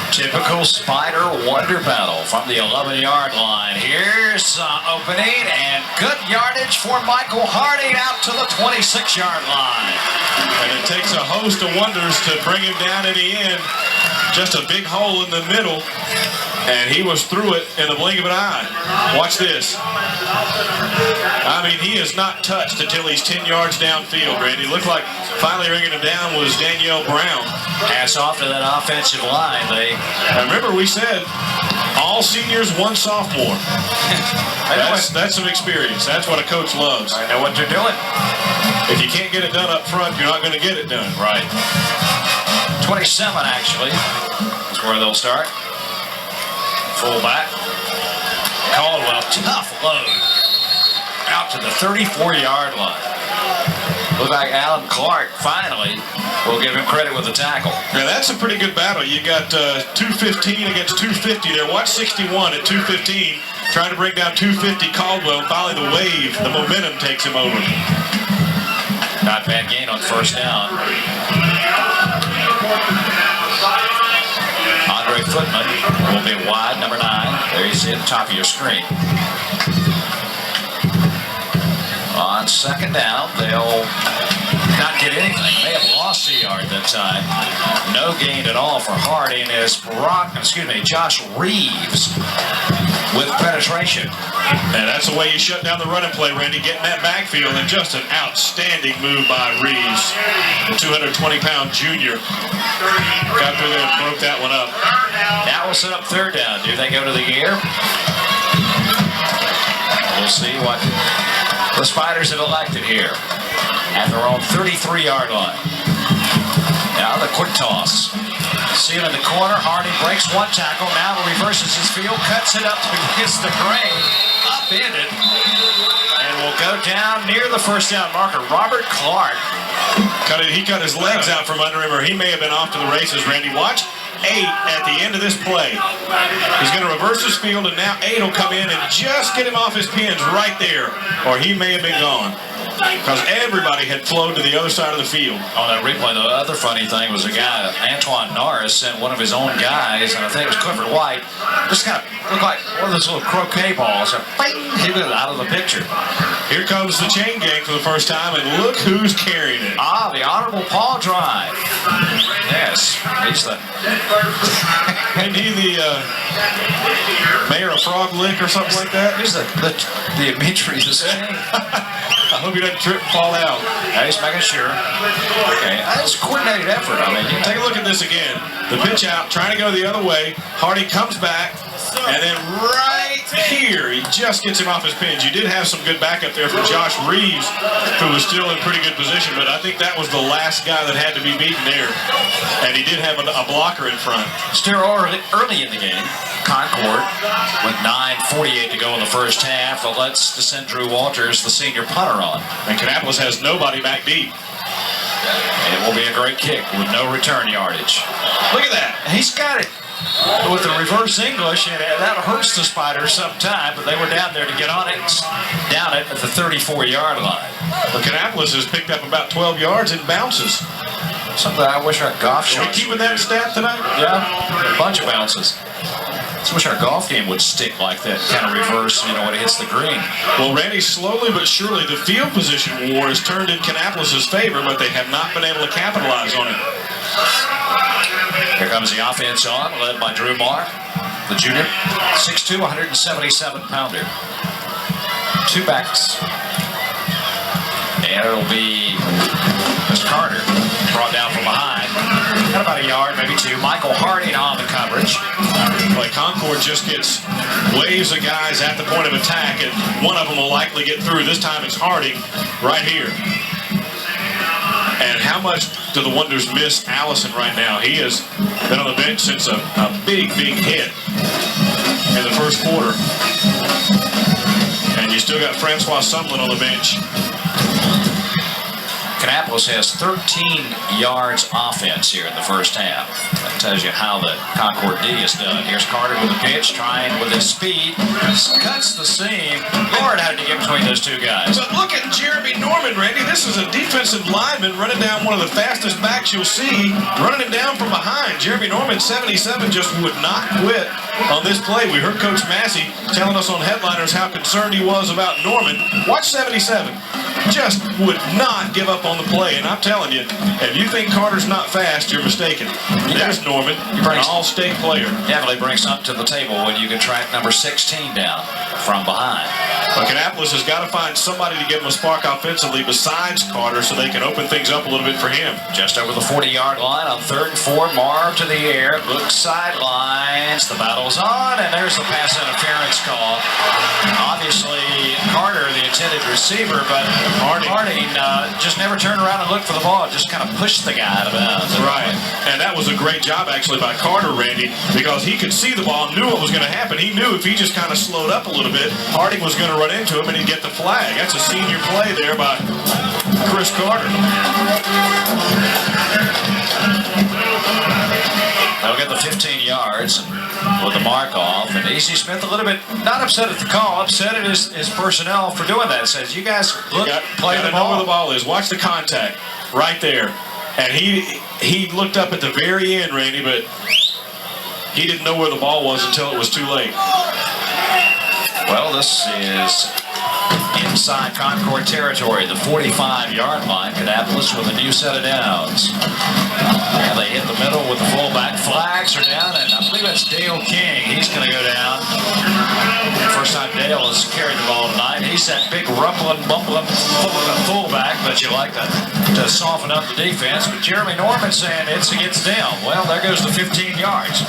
Typical Spider Wonder battle from the 11-yard line. Here's opening and good yardage for Michael Harding out to the 26-yard line. And it takes a host of wonders to bring him down in the end. Just a big hole in the middle, and he was through it in the blink of an eye. Watch this. I mean, he is not touched until he's 10 yards downfield, Randy. Looked like finally ringing him down was Danielle Brown. Hats off to that offensive line. Remember we said all seniors, 1 sophomore. That's some experience. That's what a coach loves. I know what they're doing. If you can't get it done up front, you're not going to get it done. Right. 27 actually is where they'll start. Fullback. Caldwell, tough load. Out to the 34-yard line. Looks like Alan Clark finally will give him credit with the tackle. Now that's a pretty good battle. You got 215 against 250 there. Watch 61 at 215. Trying to bring down 250 Caldwell. Finally the wave, the momentum takes him over. Not bad gain on first down. Andre Footman will be wide, number 9. There you see at the top of your screen. On second down, they'll not get anything. They have lost a yard that time. No gain at all for Harding as Josh Reeves with penetration. And that's the way you shut down the running play, Randy, getting that backfield, and just an outstanding move by Reeves, the 220-pound junior. Got through there and broke that one up. Now we'll set up third down. Do they go to the air? We'll see what the Spiders have elected here at their own 33-yard line. Now the quick toss. See it in the corner. Harding breaks 1 tackle. Now reverses his field, cuts it up against the grain, upended, and will go down near the first down marker. Robert Clark. He cut his legs out from under him, or he may have been off to the races, Randy. Watch 8 at the end of this play. He's going to reverse his field, and now 8 will come in and just get him off his pins right there, or he may have been gone. Because everybody had flowed to the other side of the field. On that replay, the other funny thing was a guy, Antoine Norris, sent one of his own guys, and I think it was Clifford White, just kind of looked like one of those little croquet balls, and bang, he was out of the picture. Here comes the chain gang for the first time, and look who's carrying it. The Honorable Paul Drive. Yes, he's the... Isn't he the mayor of Frog Lick or something like that? He's the Dimitri the chain. I hope he doesn't trip and fall out. He's making sure. Okay, that's a coordinated effort. I mean, take a look at this again. The pitch out, trying to go the other way. Harding comes back, and then right here, he just gets him off his pins. You did have some good backup there from Josh Reeves, who was still in pretty good position, but I think that was the last guy that had to be beaten there. And he did have a blocker in front. Still early in the game. Concord with 9:48 to go in the first half. Let's send Drew Walters, the senior punter, on. And Kannapolis has nobody back deep. It will be a great kick with no return yardage. Look at that. He's got it with the reverse English, and that hurts the Spiders sometime, but they were down there to get on it, down it at the 34-yard line. Well, Kannapolis has picked up about 12 yards in bounces. Something I wish our golf shots. Are we keeping that stat tonight? Yeah, a bunch of bounces. I wish our golf game would stick like that, kind of reverse, when it hits the green. Well, Randy, slowly but surely, the field position war has turned in Kannapolis' favor, but they have not been able to capitalize on it. Here comes the offense on, led by Drew Marr, the junior, 6'2", 177-pounder. 2 backs. And it'll be Mr. Carter, brought down from behind. Got about a yard, maybe 2. Michael Harding on the coverage. Like Concord just gets waves of guys at the point of attack, and one of them will likely get through. This time it's Harding right here. And how much do the Wonders miss Allison right now? He has been on the bench since a big hit in the first quarter. And you still got Francois Sumlin on the bench. Kannapolis has 13 yards offense here in the first half. That tells you how the Concord D is done. Here's Carter with a pitch, trying with his speed. Cuts the seam. Lord, how did he get between those two guys? But look at Jeremy Norman, Randy. This is a defensive lineman running down one of the fastest backs you'll see, running him down from behind. Jeremy Norman, 77, just would not quit on this play. We heard Coach Massey telling us on Headliners how concerned he was about Norman. Watch 77. Just would not give up on the play. And I'm telling you, if you think Carter's not fast, you're mistaken. There's Norman, an all-state player. Definitely brings something to the table when you can track number 16 down from behind. But Kannapolis has got to find somebody to give him a spark offensively besides Carter so they can open things up a little bit for him. Just over the 40-yard line on 3rd and 4. Marv to the air, looks sidelines. The battle's on, and there's the pass interference call. Obviously, Carter, the intended receiver, but Harding just never turned around and looked for the ball. Just kind of pushed the guy out of bounds. Right, and that was a great job actually by Carter, Randy, because he could see the ball, knew what was going to happen. He knew if he just kind of slowed up a little bit, Harding was going to run into him and he'd get the flag. That's a senior play there by Chris Carter. They'll get the 15 yards with the mark off. And A.C. Smith a little bit not upset at the call, upset at his personnel for doing that. Says, you guys look, play the know where ball. the ball is. Watch the contact right there. And he looked up at the very end, Randy, but he didn't know where the ball was until it was too late. Well, this is inside Concord territory, the 45-yard line. Kannapolis with a new set of downs. And they hit the middle with the fullback. Flags are down, and I believe that's Dale King. He's going to go down. First time Dale has carried the ball tonight. He's that big rumbling, bumbling fullback, but you like to soften up the defense. But Jeremy Norman saying it's against them. Well, there goes the 15 yards.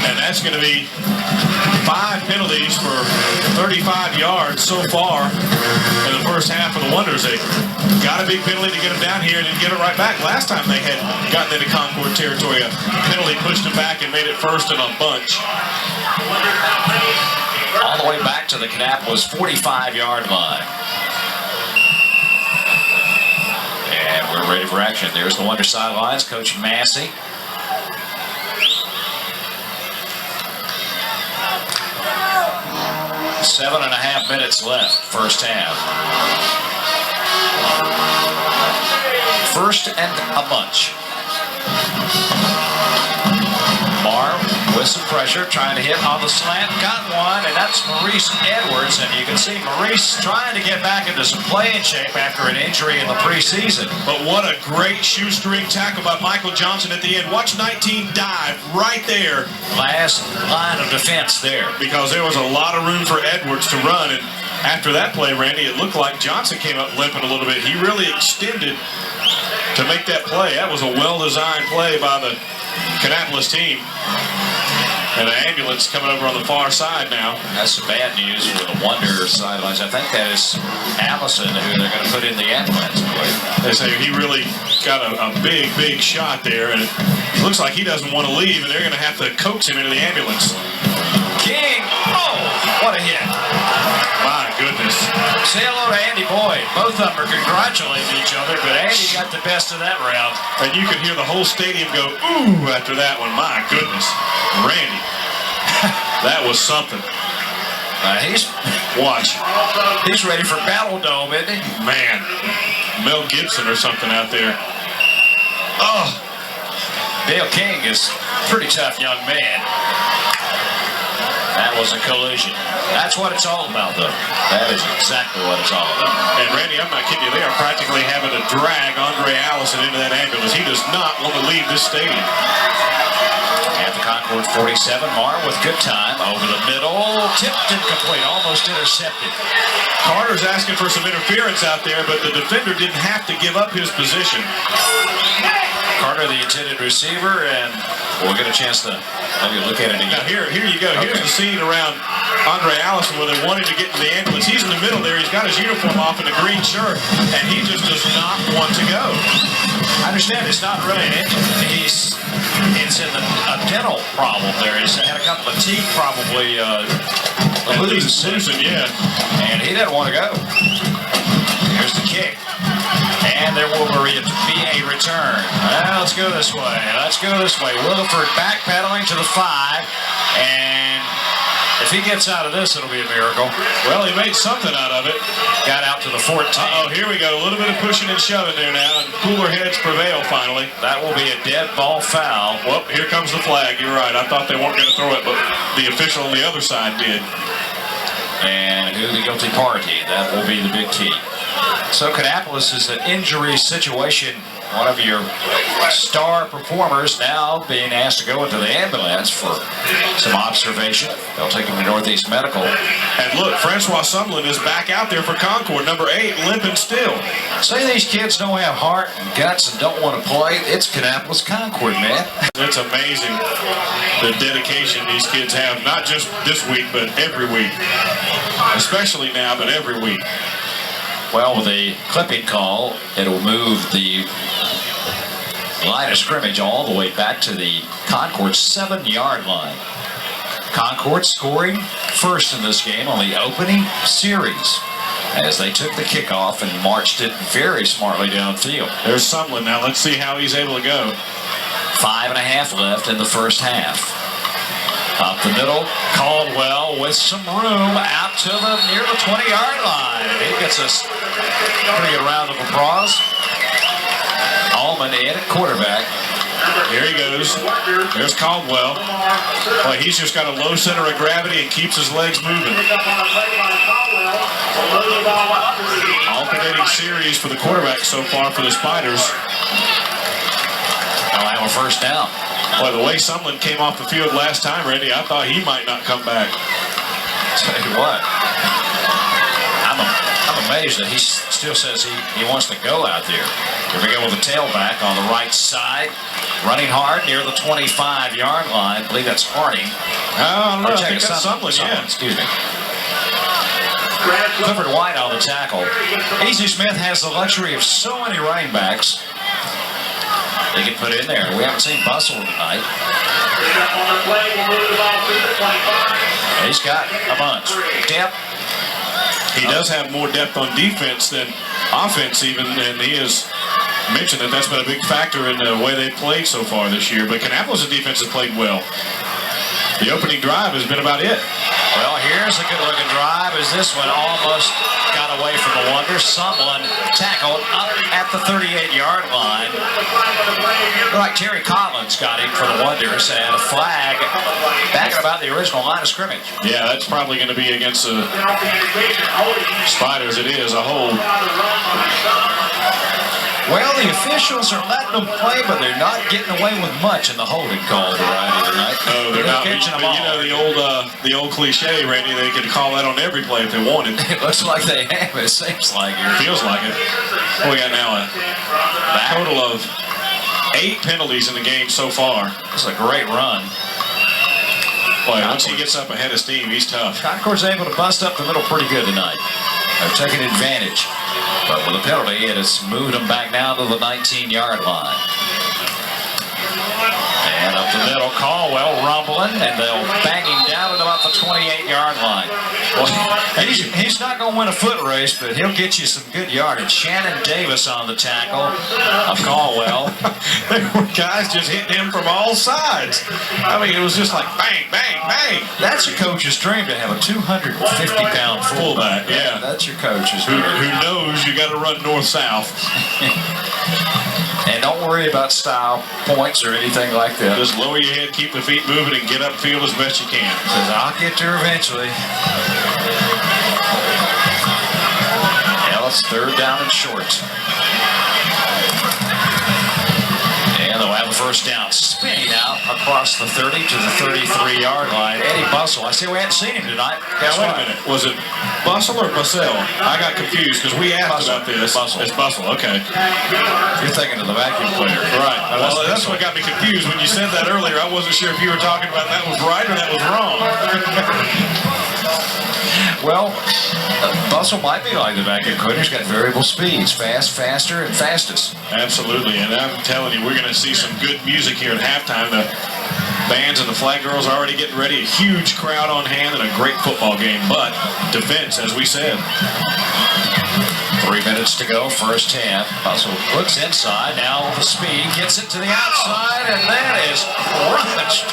And that's going to be 5 penalties for 35 yards so far in the first half of the Wonders. They got a big penalty to get them down here and then get it right back. Last time they had gotten into Concord territory, a penalty pushed them back and made it first and a bunch. All the way back to the Kannapolis 45-yard line. And we're ready for action. There's the Wonder sidelines, Coach Massey. Seven and a half minutes left, first half. First and a bunch. Marv with some pressure, trying to hit on the slant. Got one, and that's Maurice Edwards. And you can see Maurice trying to get back into some playing shape after an injury in the preseason. But what a great shoestring tackle by Michael Johnson at the end. Watch 19 dive right there. Last line of defense there. Because there was a lot of room for Edwards to run. And after that play, Randy, it looked like Johnson came up limping a little bit. He really extended to make that play. That was a well-designed play by the Kannapolis team. And an ambulance coming over on the far side now. That's some bad news for the Wonder sidelines. I think that is Allison who they're going to put in the ambulance. They say he really got a big, big shot there, and it looks like he doesn't want to leave, and they're going to have to coax him into the ambulance. King, oh, what a hit. My goodness. Say hello to Andy Boyd. Both of them are congratulating each other, but Andy got the best of that round. And you could hear the whole stadium go, ooh, after that one. My goodness. Randy, that was something. Watch. He's ready for Battle Dome, isn't he? Man, Mel Gibson or something out there. Oh. Dale King is a pretty tough young man. That was a collision. That's what it's all about, though. That is exactly what it's all about. And Randy, I'm not kidding you. They are practically having to drag Andre Allison into that ambulance. He does not want to leave this stadium. At the Concord 47, Marr with good time over the middle, tipped incomplete, almost intercepted. Carter's asking for some interference out there, but the defender didn't have to give up his position. Carter, the intended receiver, and we'll get a chance to maybe look at it again. Now here you go. Here's the scene around Andre Allison where they wanted to get in the ambulance. He's in the middle there. He's got his uniform off in a green shirt, and he just does not want to go. I understand it's not really an injury. It's in a dental problem there. He's had a couple of teeth probably loosened, yeah. And he didn't want to go. Here's the kick. And there will be for you to be a return. Well, let's go this way. Let's go this way. Williford backpedaling to the 5, and if he gets out of this, it'll be a miracle. Well, he made something out of it. Got out to the 14. Uh-oh, here we go. A little bit of pushing and shoving there now, and cooler heads prevail finally. That will be a dead ball foul. Well, here comes the flag. You're right. I thought they weren't going to throw it, but the official on the other side did. And who the guilty party? That will be the big key. So Kannapolis is an injury situation. One of your star performers now being asked to go into the ambulance for some observation. They'll take him to Northeast Medical. And look, Francois Sumlin is back out there for Concord, number 8, limping still. Say these kids don't have heart and guts and don't want to play. It's Kannapolis Concord, man. It's amazing the dedication these kids have, not just this week, but every week. Especially now, but every week. Well, with a clipping call, it'll move the line of scrimmage all the way back to the Concord 7-yard line. Concord scoring first in this game on the opening series as they took the kickoff and marched it very smartly downfield. There's Sumlin now. Let's see how he's able to go. 5.5 left in the first half. Up the middle, Caldwell with some room out to the near the 20-yard line. He gets us a pretty good round of applause. Allman in at quarterback. Here he goes. There's Caldwell. Boy, he's just got a low center of gravity and keeps his legs moving. Alternating series for the quarterback so far for the Spiders. They'll have a first down. Boy, the way Sumlin came off the field last time, Randy, I thought he might not come back. Tell you what, I'm amazed that he still says he wants to go out there. Here we go with the tailback on the right side, running hard near the 25-yard line. I believe that's Harding. I don't know. I think Check that's Sumlin, yeah. Excuse me. Clifford White on the tackle. Easy Smith has the luxury of so many running backs they can put in there. We haven't seen Bustle tonight. He's got a bunch. Depth. He does have more depth on defense than offense even, and he has mentioned that that's been a big factor in the way they played so far this year. But Kannapolis' defense has played well. The opening drive has been about it. Well, here's a good-looking drive as this one almost got away from the Wonder. Someone tackled up at the 38-yard line. Looked like Terry Collins got him for the Wonders, and a flag back at about the original line of scrimmage. Yeah, that's probably going to be against the Spiders. It is a hold. Well, the officials are letting them play, but they're not getting away with much in the holding call variety tonight. Oh, they're not catching them but all. you know the old cliche, Randy. They could call that on every play if they wanted. It looks like they have. It seems like here. Feels like it. We got now a total of 8 penalties in the game so far. This is a great run. Boy, once he gets up ahead of steam, he's tough. Concord's able to bust up the middle pretty good tonight. They're taking advantage. But with a penalty, it has moved them back down to the 19-yard line. And up the middle, Caldwell rumbling, and they'll bang him down at about the 28-yard line. Well, he's not going to win a foot race, but he'll get you some good yardage. Shannon Davis on the tackle of Caldwell. There were guys just hitting him from all sides. I mean, it was just like bang, bang, bang. That's a coach's dream to have a 250-pound fullback. Yeah. That's your coach's Who dream. knows you got to run north-south. And don't worry about style points or anything like that. Just lower your head, keep the feet moving, and get upfield as best you can. Says, I'll get there eventually. Ellis, third down and short. And they'll have a first down. Spinning out across the 30 to the 33-yard line. Eddie Bustle. I see we hadn't seen him tonight. Guess Now, wait what? a minute. Was it Bustle or Bussell? I got confused because we asked Bustle. about this. Bustle. It's Bustle, okay. You're thinking of the vacuum cleaner. Right. Now, Well, that's what got me confused. When you said that earlier, I wasn't sure if you were talking about that was right or that was wrong. Well, Bustle might be like the vacuum cleaner. He's got variable speeds. Fast, faster, and fastest. Absolutely. And I'm telling you, we're going to see some good music here at halftime. The bands and the flag girls are already getting ready. A huge crowd on hand and a great football game. But defense, as we said. 3 minutes to go, first half. Bussell looks inside, now with the speed, gets it to the outside, and that is crunched.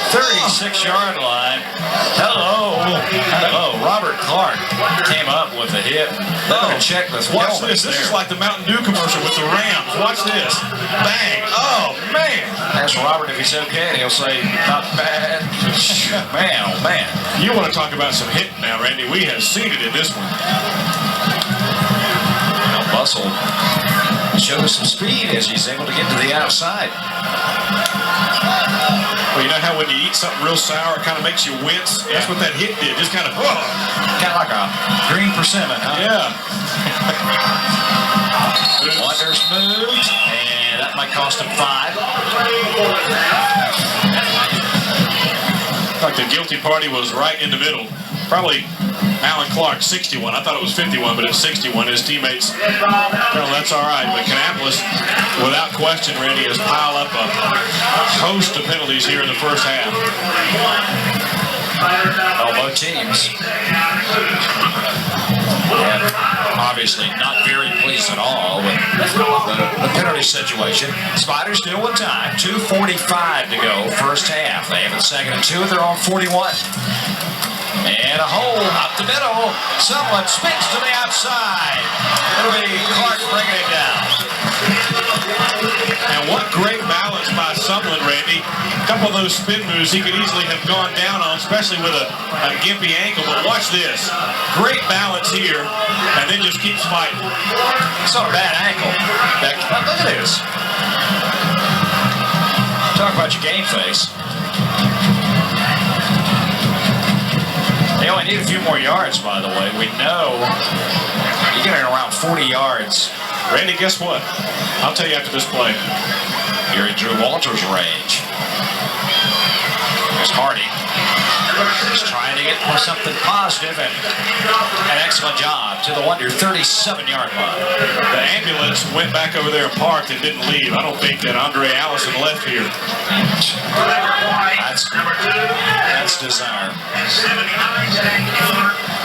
36-yard line. Hello. Robert Clark came up with a hit. They're going to check this. Watch this. This is like the Mountain Dew commercial with the Rams. Watch this. Bang. Oh, man. Ask Robert if he's okay, and he'll say, not bad. Man, oh, man. You want to talk about some hit now, Randy. We have seen it in this one. Now Bussell shows some speed as he's able to get to the outside. Well, you know how when you eat something real sour, it kind of makes you wince? That's what that hit did. Just kind of, Kind of like a green persimmon, huh? yeah. Wonders moved, and that might cost him 5. Like the guilty party was right in the middle. Probably Alan Clark, 61. I thought it was 51, but it's 61. His teammates, well, that's all right. But Kannapolis, without question, Randy, has piled up a host of penalties here in the first half. Both teams. And obviously not very pleased at all with the penalty situation. Spiders still with time. 2:45 to go, first half. They have it 2nd and 2. They're on 41. And a hole up the middle. Someone spins to the outside. It'll be Clark bringing it down. And what great balance by Sumlin, Randy. A couple of those spin moves he could easily have gone down on, especially with a gimpy ankle. But watch this. Great balance here, and then just keeps fighting. It's not a bad ankle. Look at this. Talk about your game face. They only need a few more yards, by the way. We know you're getting around 40 yards. Randy, guess what? I'll tell you after this play. You're in Drew Walters' range. There's Hardy. He's trying to get something positive, and an excellent job to the Wonder 37-yard line. The ambulance went back over there and parked and didn't leave. I don't think that Andre Allison left here. That's desire.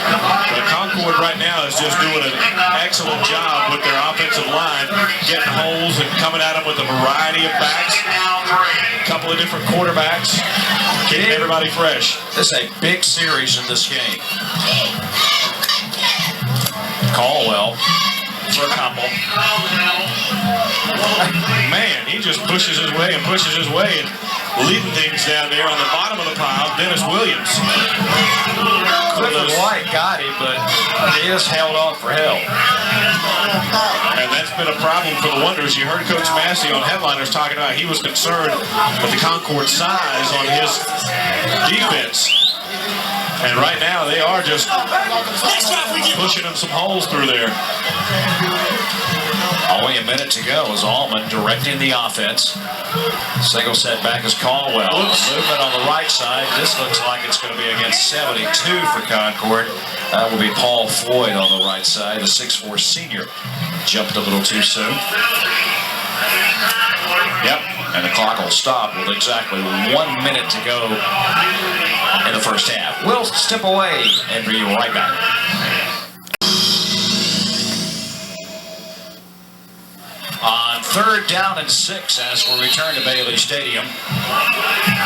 But Concord right now is just doing an excellent job with their offensive line, getting holes and coming at them with a variety of backs, a couple of different quarterbacks, keeping everybody fresh. This is a big series in this game. Caldwell for a couple. Man, he just pushes his way and leading things down there on the bottom of the pile, Dennis Williams. Clifford White got him, but he is held on for help. And that's been a problem for the Wonders. You heard Coach Massey on Headliners talking about he was concerned with the Concord size on his defense. And right now they are just pushing them some holes through there. Only a minute to go as Allman directing the offense. Single set back is Caldwell. Movement on the right side. This looks like it's going to be against 72 for Concord. That will be Paul Floyd on the right side. The 6'4 senior jumped a little too soon. Yep, and the clock will stop with exactly 1 minute to go in the first half. We'll step away and be right back. On 3rd down and 6 as we return to Bailey Stadium.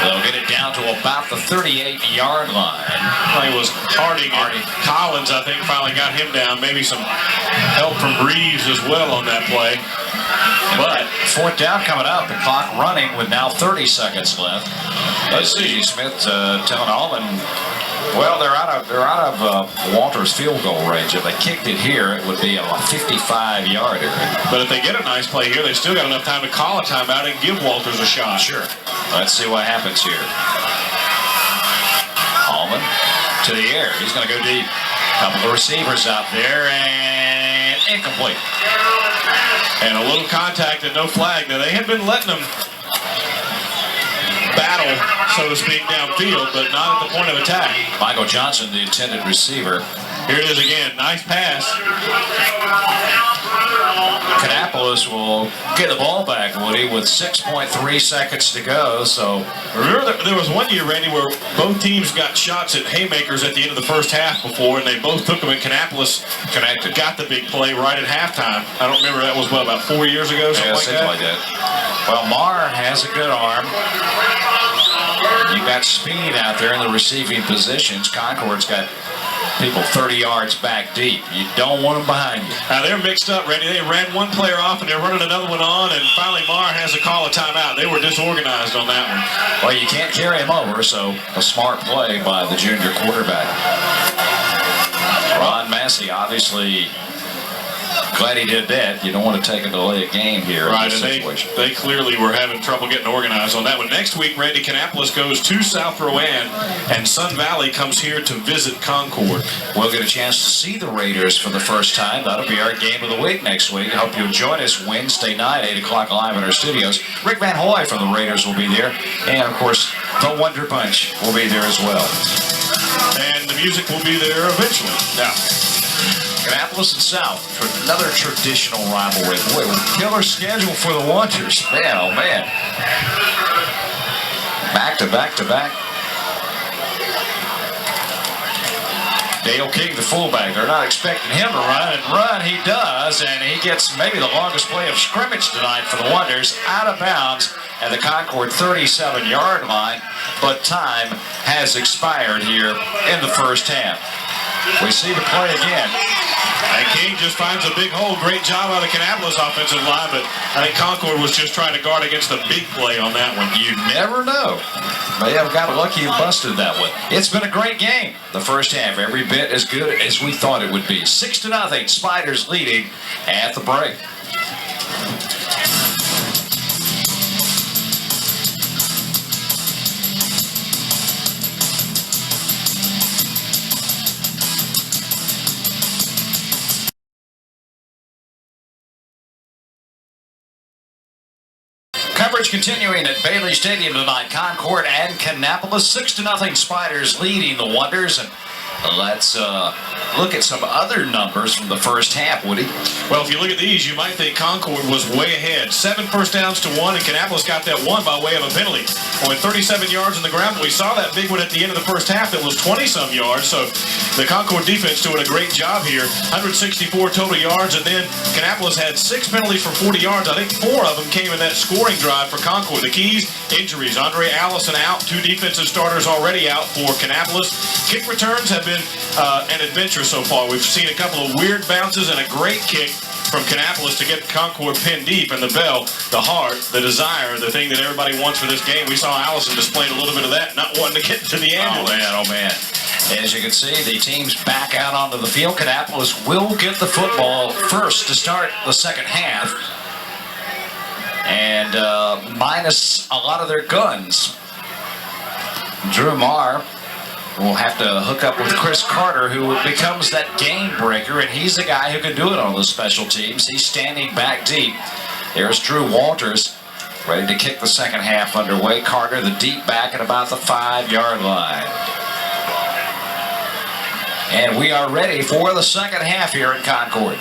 They'll get it down to about the 38-yard line. It was Harding. Collins, I think, finally got him down. Maybe some help from Reeves as well on that play. But 4th down coming up. The clock running with now 30 seconds left. Let's see. Smith telling Allman, well, they're out of Walters' field goal range. If they kicked it here, it would be a 55-yarder. But if they get a nice play here, they still got enough time to call a timeout and give Walters a shot. Sure. Let's see what happens here. Allman to the air. He's going to go deep. Couple of receivers out there, and incomplete. And a little contact and no flag. Now, they had been letting them battle, so to speak, downfield, but not at the point of attack. Michael Johnson, the intended receiver. Here it is again. Nice pass. Kannapolis will get the ball back, Woody, with 6.3 seconds to go. So remember, there was one year, Randy, where both teams got shots at haymakers at the end of the first half before, and they both took them, and Kannapolis got the big play right at halftime. I don't remember, that was, what, about 4 years ago, something like that? Well, Marr has a good arm. You got speed out there in the receiving positions. Concord's got people 30 yards back deep. You don't want them behind you. Now, they're mixed up, Randy. They ran one player off, and they're running another one on, and finally Marr has to call a timeout. They were disorganized on that one. Well, you can't carry him over, so a smart play by the junior quarterback. Ron Massey, obviously, glad he did that. You don't want to take a delay of game here in this situation. They clearly were having trouble getting organized on that one. Next week, Randy, Kannapolis goes to South Rowan, and Sun Valley comes here to visit Concord. We'll get a chance to see the Raiders for the first time. That'll be our game of the week next week. I hope you'll join us Wednesday night, 8 o'clock live in our studios. Rick Van Hoy from the Raiders will be there. And, of course, the Wonder Bunch will be there as well. And the music will be there eventually. Now, Kannapolis and South, another traditional rivalry. Boy, killer schedule for the Wonders. Man, oh man. Back to back to back. Dale King, the fullback. They're not expecting him to run he does, and he gets maybe the longest play of scrimmage tonight for the Wonders, out of bounds at the Concord 37-yard line, but time has expired here in the first half. We see the play again. And King just finds a big hole. Great job by the Kannapolis offensive line, but I think Concord was just trying to guard against the big play on that one. You never know. They have got lucky and busted that one. It's been a great game. The first half, every bit as good as we thought it would be. 6-0, Spiders leading at the break. Coverage continuing at Bailey Stadium tonight. Concord and Kannapolis, 6-0 Spiders leading the Wonders. And let's look at some other numbers from the first half, Woody. Well, if you look at these, you might think Concord was way ahead. 7 first downs to 1, and Kannapolis got that one by way of a penalty. Only 37 yards on the ground, but we saw that big one at the end of the first half that was 20-some yards. So the Concord defense doing a great job here. 164 total yards, and then Kannapolis had 6 penalties for 40 yards. I think 4 of them came in that scoring drive for Concord. The keys, injuries. Andre Allison out. 2 defensive starters already out for Kannapolis. Kick returns have been an adventure so far. We've seen a couple of weird bounces and a great kick from Kannapolis to get Concord pinned deep, and the bell, the heart, the desire, the thing that everybody wants for this game. We saw Allison displayed a little bit of that, not wanting to get to the ambulance. Oh man. As you can see, the teams back out onto the field. Kannapolis will get the football first to start the second half, and minus a lot of their guns. Drew Marr will have to hook up with Chris Carter, who becomes that game breaker, and he's the guy who can do it on the special teams. He's standing back deep. There's Drew Walters, ready to kick the second half underway. Carter, the deep back at about the 5-yard line. And we are ready for the second half here in Concord.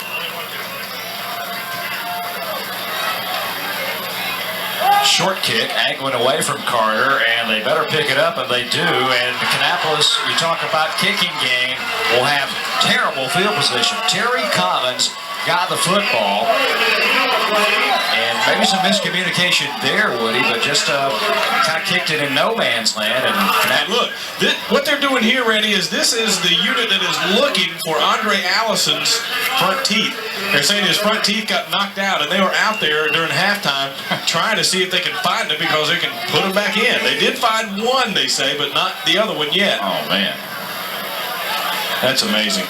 Short kick, angling away from Carter, and they better pick it up, and they do. And Kannapolis, you talk about kicking game, will have terrible field position. Terry Collins got the football, and maybe some miscommunication there, Woody, but just kind of kicked it in no man's land. And look, what they're doing here, Randy, is this is the unit that is looking for Andre Allison's front teeth. They're saying his front teeth got knocked out, and they were out there during halftime trying to see if they can find him because they can put him back in. They did find one, they say, but not the other one yet. Oh, man. That's amazing.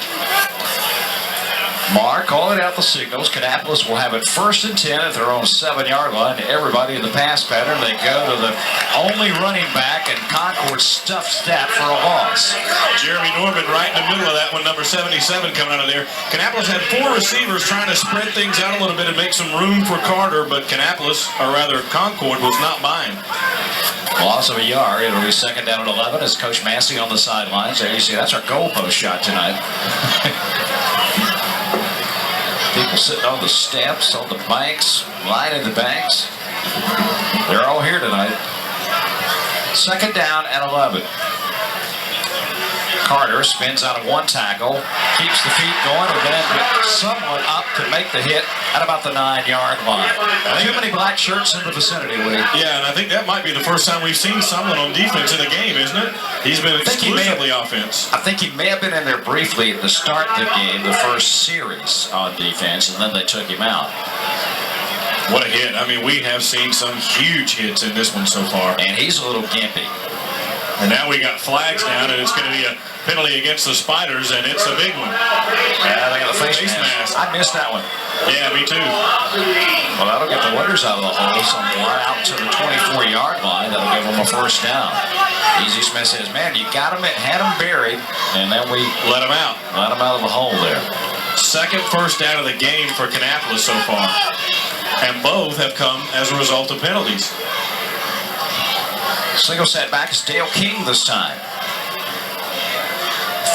Marr calling out the signals. Kannapolis will have it 1st and 10 at their own 7-yard line. Everybody in the pass pattern. They go to the only running back, and Concord stuffs that for a loss. Jeremy Norman right in the middle of that one, number 77 coming out of there. Kannapolis had 4 receivers trying to spread things out a little bit and make some room for Carter, but Kannapolis, or rather Concord, was not buying. Loss of a yard. It'll be 2nd down at 11 as Coach Massey on the sidelines. There you see, that's our goalpost shot tonight. People sitting on the steps, on the banks, lining the banks. They're all here tonight. Second down and 11. Carter spins out of one tackle, keeps the feet going, and then someone up to make the hit at about the 9-yard line. Too many black shirts in the vicinity, Lee. Yeah, and I think that might be the first time we've seen someone on defense in the game, isn't it? He's been exclusively offense. I think he may have been in there briefly at the start of the game, the first series on defense, and then they took him out. What a hit. I mean, we have seen some huge hits in this one so far. And he's a little gimpy. And now we got flags down, and it's going to be a penalty against the Spiders, and it's a big one. Yeah, they got the face mask. I missed that one. Yeah, me too. Well, that'll get the Wonders out of the hole somewhere out to the 24-yard line. That'll give them a first down. Easy Smith says, man, you got him, had him buried, and then we let him out. Let him out of the hole there. Second first down of the game for Kannapolis so far. And both have come as a result of penalties. Single set back is Dale King this time.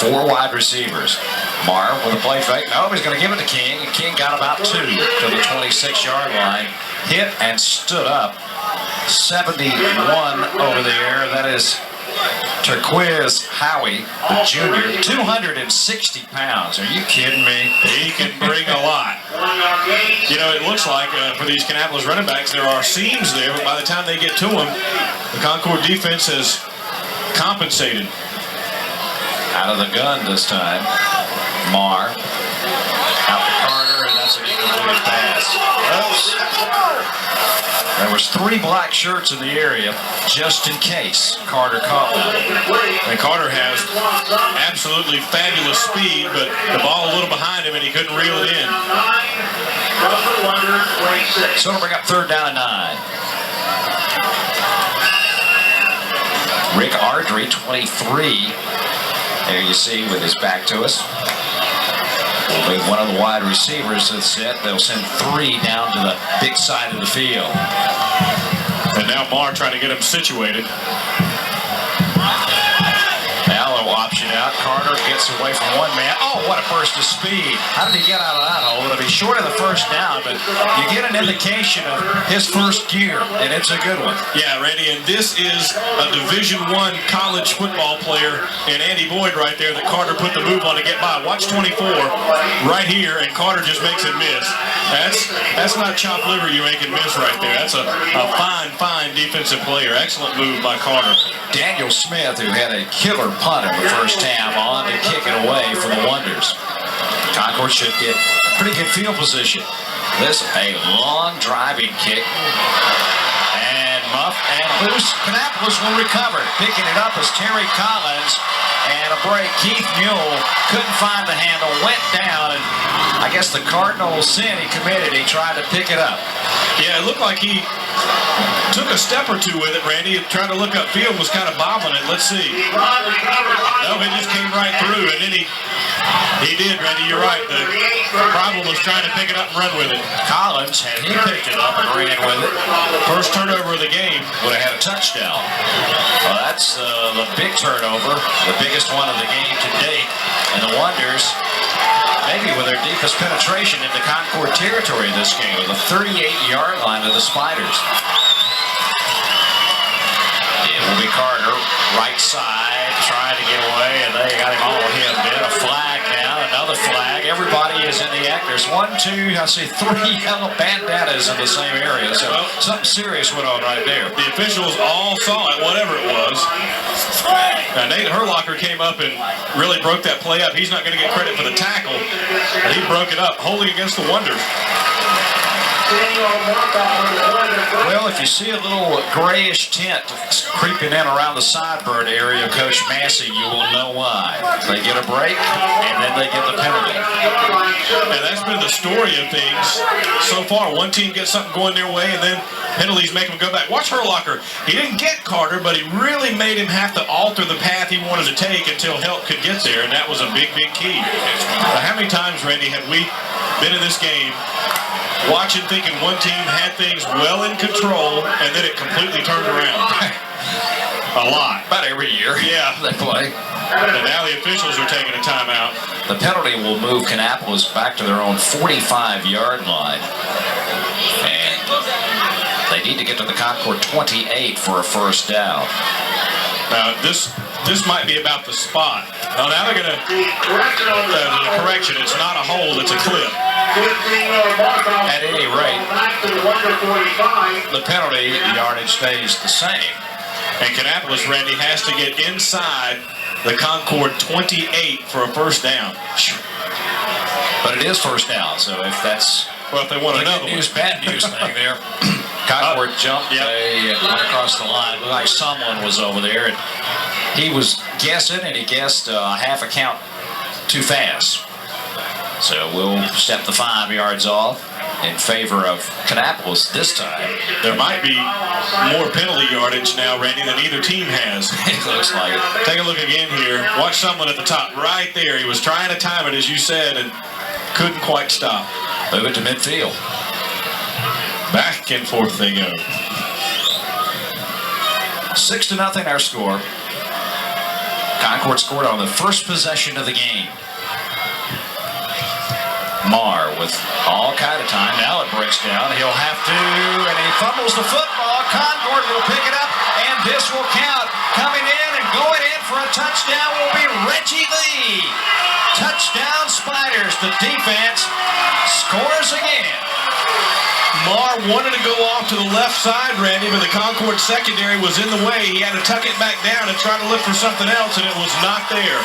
4 wide receivers. Marr with a play fake. No, he's going to give it to King. And King got about 2 to the 26-yard line. Hit and stood up. 71 over the air. That is Turquoise Howie, the junior. 260 pounds. Are you kidding me? He can bring a lot. You know, it looks like for these Kannapolis running backs, there are seams there, but by the time they get to them, the Concord defense has compensated. Out of the gun this time. Marr. Out to Carter, and that's an incomplete pass. There was 3 black shirts in the area, just in case Carter caught them. And Carter has absolutely fabulous speed, but the ball a little behind him, and he couldn't reel it in. So it'll bring up third down and 9. Rick Ardrey, 23. There you see with his back to us. With one of the wide receivers that's set, they'll send 3 down to the big side of the field. And now Marr trying to get him situated. Now they'll option out. Carter gets away from one man. Oh, what a burst of speed. How did he get out of that hole? It'll be short of the first down, but you get an indication of his first gear, and it's a good one. Yeah, Randy, and this is a Division I college football player in Andy Boyd right there that Carter put the move on to get by. Watch 24 right here, and Carter just makes it miss. That's not chopped liver you make it miss right there. That's a fine defensive player. Excellent move by Carter. Daniel Smith, who had a killer punt in the first half, on to kick it away for the Wonders. Concord should get pretty good field position. This a long driving kick. And muffed and loose. Kannapolis will recover. Picking it up is Terry Collins. And a break. Keith Mule couldn't find the handle. Went down. And I guess the cardinal sin he committed. He tried to pick it up. Yeah, it looked like he took a step or 2 with it, Randy. Trying to look upfield, was kind of bobbling it. Let's see. No, it just came right through. And then he did, Randy. You're right. The problem was trying to pick it up and run with it. Collins, had he picked it up and ran with it, First turnover of the game. would have had a touchdown. Well, that's the big turnover, the biggest one of the game to date. And the Wonders, maybe with their deepest penetration into Concord territory this game, with the 38-yard line of the Spiders. It will be Carter, right side, trying to get away, and they got him all hemmed in. A flag down, another flag. Everybody is in the act. There's 1, 2, I see 3 yellow bandanas in the same area. So something serious went on right there. The officials all saw it, whatever it was. Now, Nate Herlocker came up and really broke that play up. He's not going to get credit for the tackle, but he broke it up, holding against the Wonders. Well, if you see a little grayish tint creeping in around the sideburn area of Coach Massey, you will know why. They get a break, and then they get the penalty. And that's been the story of things so far. One team gets something going their way, and then penalties make them go back. Watch Herlocker. He didn't get Carter, but he really made him have to alter the path he wanted to take until help could get there, and that was a big key. Now, how many times, Randy, have we been in this game watching, thinking one team had things well in control, and then it completely turned around? A lot. About every year. Yeah. They play. And now the officials are taking a timeout. The penalty will move Kannapolis back to their own 45-yard line. And they need to get to the Concord 28 for a first down. Now, this might be about the spot. Now they're going to correction. It's not a hold, it's a clip. At any rate, the penalty yardage stays the same. And Kannapolis, Randy, has to get inside the Concord 28 for a first down. But it is first down, so if that's Well, if they want the another good one. news, bad news thing there. Concord jumped, they went across the line. Looked like someone was over there, and he was guessing, and he guessed half a count too fast. So we'll step the 5 yards off in favor of Kannapolis this time. There might be more penalty yardage now, Randy, than either team has. It looks like it. Take a look again here. Watch someone at the top right there. He was trying to time it, as you said, and couldn't quite stop. Move it to midfield. Back and forth they go. 6-0 our score. Concord scored on the first possession of the game. Marr with all kind of time. Now it breaks down. He'll have to, and he fumbles the football. Concord will pick it up, and this will count. Coming in and going in for a touchdown will be Reggie Lee. Touchdown Spiders. The defense scores again. Marr wanted to go off to the left side, Randy, but the Concord secondary was in the way. He had to tuck it back down and try to look for something else, and it was not there.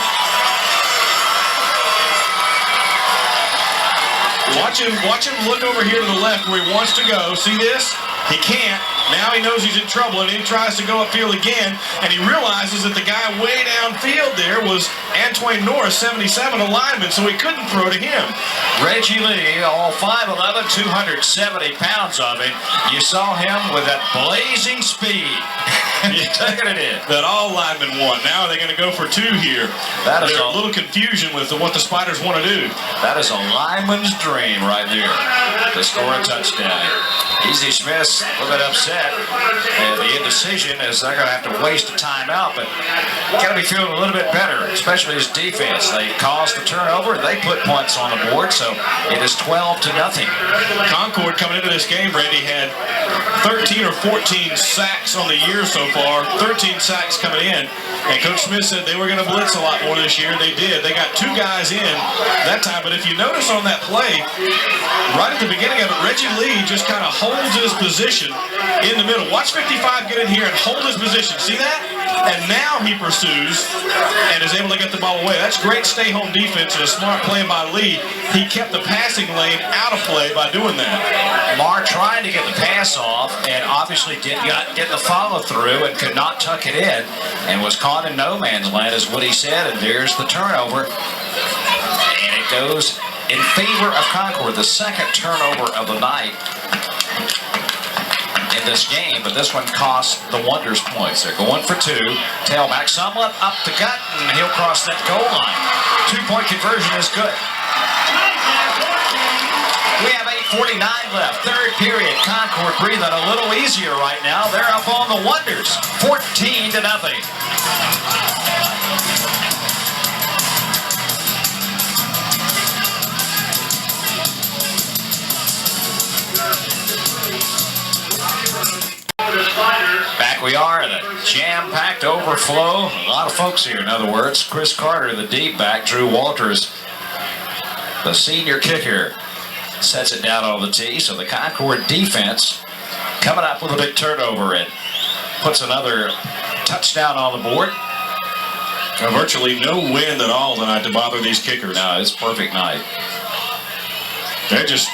Watch him look over here to the left where he wants to go. See this? He can't. Now he knows he's in trouble, and he tries to go upfield again, and he realizes that the guy way downfield there was Antoine Norris, 77, a lineman, so he couldn't throw to him. Reggie Lee, all 5'11", 270 pounds of him. You saw him with that blazing speed. Taking it in. That all linemen want. Now are they going to go for 2 here? That is There's a little confusion with what the Spiders want to do. That is a lineman's dream right there, to score a touchdown. Easy Smith's a little bit upset. And the indecision is they're going to have to waste a timeout, but got to be feeling a little bit better, especially his defense. They caused the turnover. They put points on the board, so it is 12-0. Concord coming into this game, Randy, had 13 or 14 sacks on the year so far. 13 sacks coming in. And Coach Smith said they were going to blitz a lot more this year. They did. They got 2 guys in that time. But if you notice on that play, right at the beginning of it, Reggie Lee just kind of holds his position in the middle. Watch 55 get in here and hold his position. See that? And now he pursues and is able to get the ball away. That's great stay-home defense and a smart play by Lee. He kept the passing lane out of play by doing that. Marr trying to get the pass off and obviously did not get the follow-through and could not tuck it in and was caught in no man's land, is what he said, and there's the turnover. And it goes in favor of Concord, the second turnover of the night in this game, but this one costs the Wonders points. They're going for 2. Tailback somewhat up the gut, and he'll cross that goal line. 2-point conversion is good. We have 8:49 left. Third period. Concord breathing a little easier right now. They're up on the Wonders, 14-0. Back we are, the jam-packed overflow. A lot of folks here, in other words. Chris Carter, the deep back. Drew Walters, the senior kicker, sets it down on the tee. So the Concord defense coming up with a big turnover and puts another touchdown on the board. Virtually no wind at all tonight to bother these kickers. No, it's a perfect night. They're just...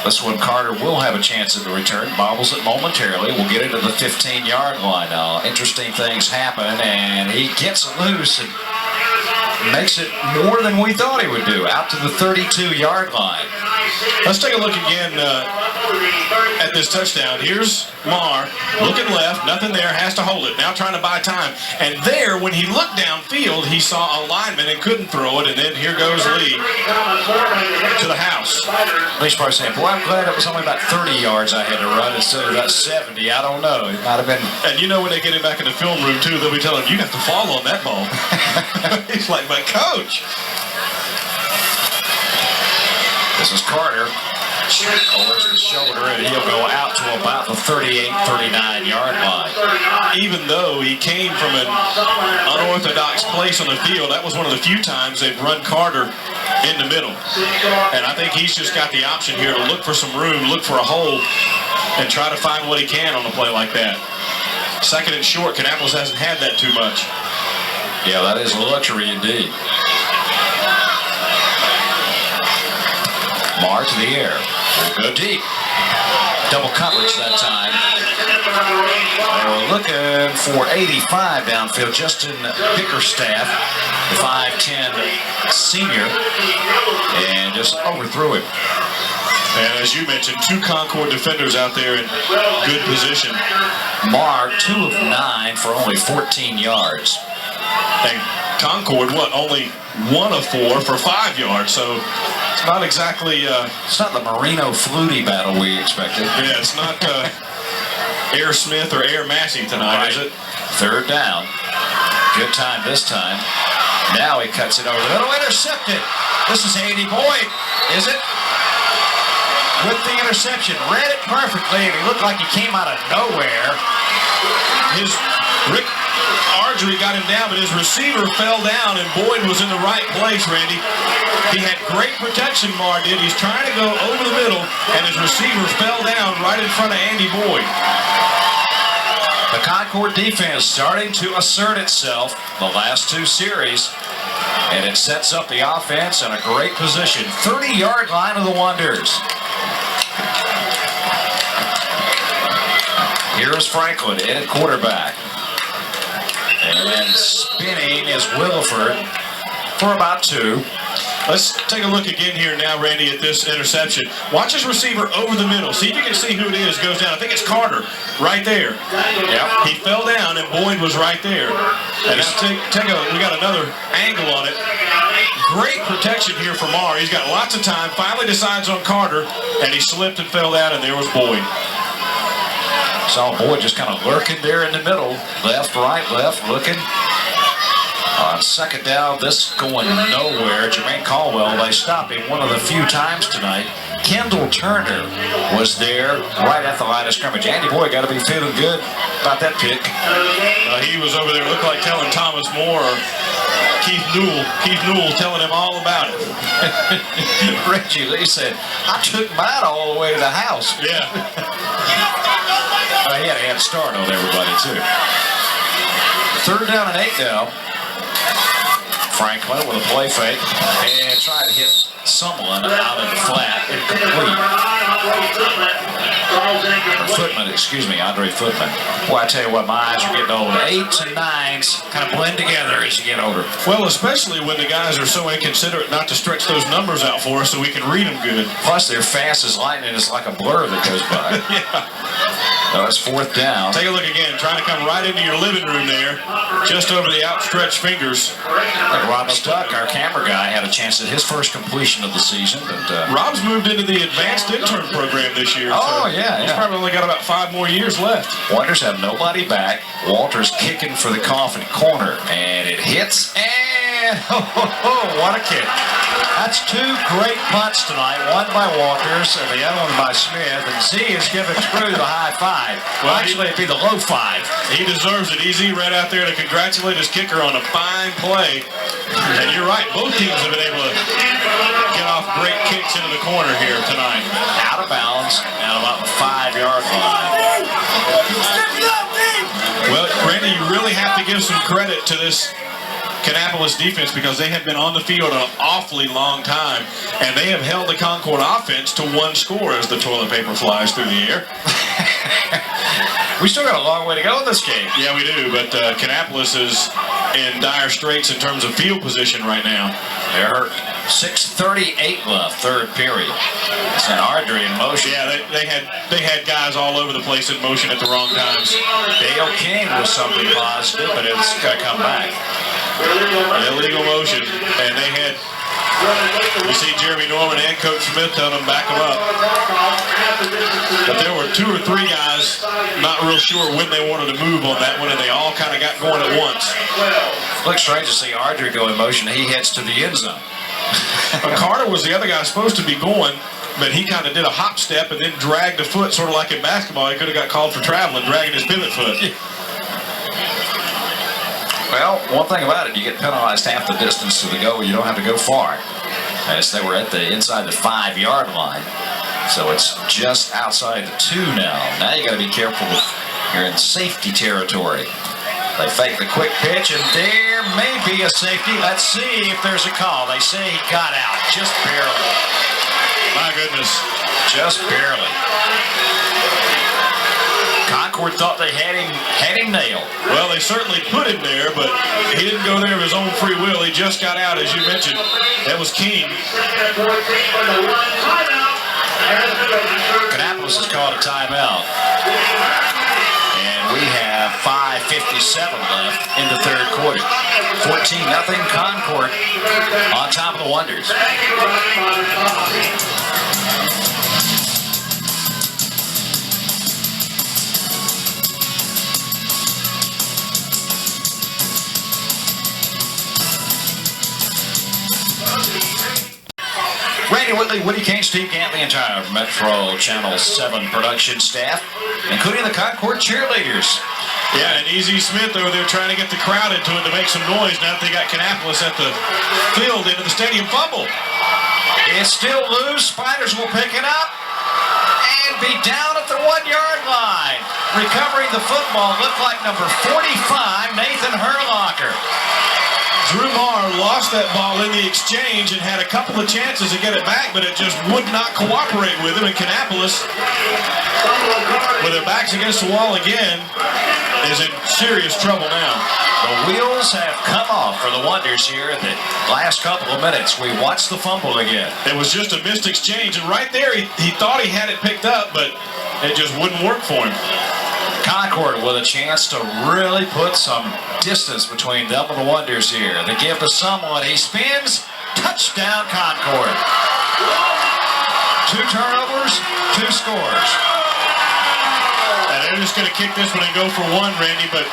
This one, Carter will have a chance at the return. Bobbles it momentarily. We'll get it to the 15-yard line now. Interesting things happen, and he gets loose and makes it more than we thought he would do, out to the 32-yard line. Let's take a look again at this touchdown. Here's Marr looking left, nothing there, has to hold it. Now trying to buy time. And there, when he looked downfield, he saw a lineman and couldn't throw it. And then here goes Lee to the house. Lee's probably saying, boy, I'm glad it was only about 30 yards I had to run instead of about 70. I don't know. It might have been. And you know when they get him back in the film room, too, they'll be telling him, you have to fall on that ball. He's like, but coach. This is Carter. Lowers the shoulder, and he'll go out to about the 38, 39-yard line. Even though he came from an unorthodox place on the field, that was one of the few times they've run Carter in the middle. And I think he's just got the option here to look for some room, look for a hole, and try to find what he can on a play like that. Second and short, Kannapolis hasn't had that too much. Yeah, that is a luxury indeed. Marr to the air. We'll go deep. Double coverage that time. They were looking for 85 downfield. Justin Bickerstaff, the 5'10 senior, and just overthrew him. And as you mentioned, two Concord defenders out there in good position. Marr, 2 of 9 for only 14 yards. And Concord, only 1 of 4 for 5 yards. So it's not exactly. It's not the Marino Flutie battle we expected. Yeah, it's not Air Smith or Air Massey tonight, is it? Third down. Good time this time. Now he cuts it over the middle. Intercepted. This is Andy Boyd, is it? With the interception. Read it perfectly, and he looked like he came out of nowhere. Rick Ardrey got him down, but his receiver fell down, and Boyd was in the right place, Randy. He had great protection, Marr did. He's trying to go over the middle, and his receiver fell down right in front of Andy Boyd. The Concord defense starting to assert itself the last 2 series, and it sets up the offense in a great position. 30-yard line of the Wonders. Here's Franklin in at quarterback. And spinning is Williford for about 2. Let's take a look again here now, Randy, at this interception. Watch his receiver over the middle. See if you can see who it is goes down. I think it's Carter right there. Yep. He fell down, and Boyd was right there. And now we got another angle on it. Great protection here for Marr. He's got lots of time. Finally decides on Carter, and he slipped and fell down, and there was Boyd. Saw Boyd just kind of lurking there in the middle. Left, right, left, looking. On second down, this going nowhere. Jermaine Caldwell, they stopped him one of the few times tonight. Kendall Turner was there right at the line of scrimmage. Andy Boyd got to be feeling good about that pick. He was over there, looked like telling Thomas Moore or Keith Newell telling him all about it. Reggie Lee said, I took mine all the way to the house. Yeah. He had a head start on everybody, too. Third down and 8 now. Franklin with a play fake and trying to hit someone out of the flat. Incomplete. Footman, excuse me, Andre Footman. Boy, I tell you what, my eyes are getting old. 8s and 9s kind of blend together as you get older. Well, especially when the guys are so inconsiderate not to stretch those numbers out for us so we can read them good. Plus, they're fast as lightning. It's like a blur that goes by. Yeah. So it's fourth down. Take a look again, trying to come right into your living room there, just over the outstretched fingers. Like Rob Stuck, our camera guy, had a chance at his first completion of the season. But Rob's moved into the advanced intern program this year. Oh, so yeah. He's probably only got about 5 more years left. Wonders have nobody back. Walters kicking for the coffin corner, and it hits, and what a kick. That's 2 great punts tonight, one by Walters and the other one by Smith, and Z is giving Drew the high 5. Well, actually, it'd be the low 5. He deserves it. Easy right out there to congratulate his kicker on a fine play. And you're right, both teams have been able to get off great kicks into the corner here tonight. Out of bounds, at about the 5-yard line. Well, Randy, you really have to give some credit to this Kannapolis defense because they have been on the field an awfully long time, and they have held the Concord offense to 1 score as the toilet paper flies through the air. We still got a long way to go in this game. Yeah, we do, but Kannapolis is in dire straits in terms of field position right now. They're hurt. 6:38 left, third period. And Ardrey in motion. Yeah, they had guys all over the place in motion at the wrong times. Dale King was something positive, but it's got to come back. Illegal motion, and they had. You see Jeremy Norman and Coach Smith telling them back them up. But there were 2 or 3 guys not real sure when they wanted to move on that one, and they all kind of got going at once. Looks strange to see Ardrey go in motion. He heads to the end zone. Carter was the other guy supposed to be going, but he kind of did a hop step and then dragged a foot, sort of like in basketball. He could have got called for traveling, dragging his pivot foot. Well, one thing about it, you get penalized half the distance to the goal. You don't have to go far. As they were at the inside the 5-yard line. So it's just outside the 2 now. Now you got to be careful if you're in safety territory. They fake the quick pitch, and there may be a safety. Let's see if there's a call. They say he got out, just barely. My goodness. Just barely. Concord thought they had him nailed. Well, they certainly put him there, but he didn't go there of his own free will. He just got out, as you mentioned. That was King. Kannapolis has called a timeout. And we have 5:57 left in the third quarter. 14-0 Concord on top of the Wonders. Randy Whitley, Woody Kane, Steve Gantley, entire Metro Channel 7 production staff, including the Concord cheerleaders. Yeah, and Easy Smith over there trying to get the crowd into it to make some noise now that they got Kannapolis at the field into the stadium fumble. It's still loose. Spiders will pick it up and be down at the 1-yard line. Recovering the football looked like number 45, Nathan Herlocker. Drew Marr lost that ball in the exchange and had a couple of chances to get it back, but it just would not cooperate with him. And Kannapolis, with their backs against the wall again, is in serious trouble now. The wheels have come off for the Wonders here in the last couple of minutes. We watched the fumble again. It was just a missed exchange, and right there he thought he had it picked up, but it just wouldn't work for him. Concord with a chance to really put some distance between them and the Wonders here. They give to someone. He spins. Touchdown, Concord. 2 turnovers, 2 scores. And they're just going to kick this one and go for 1, Randy, but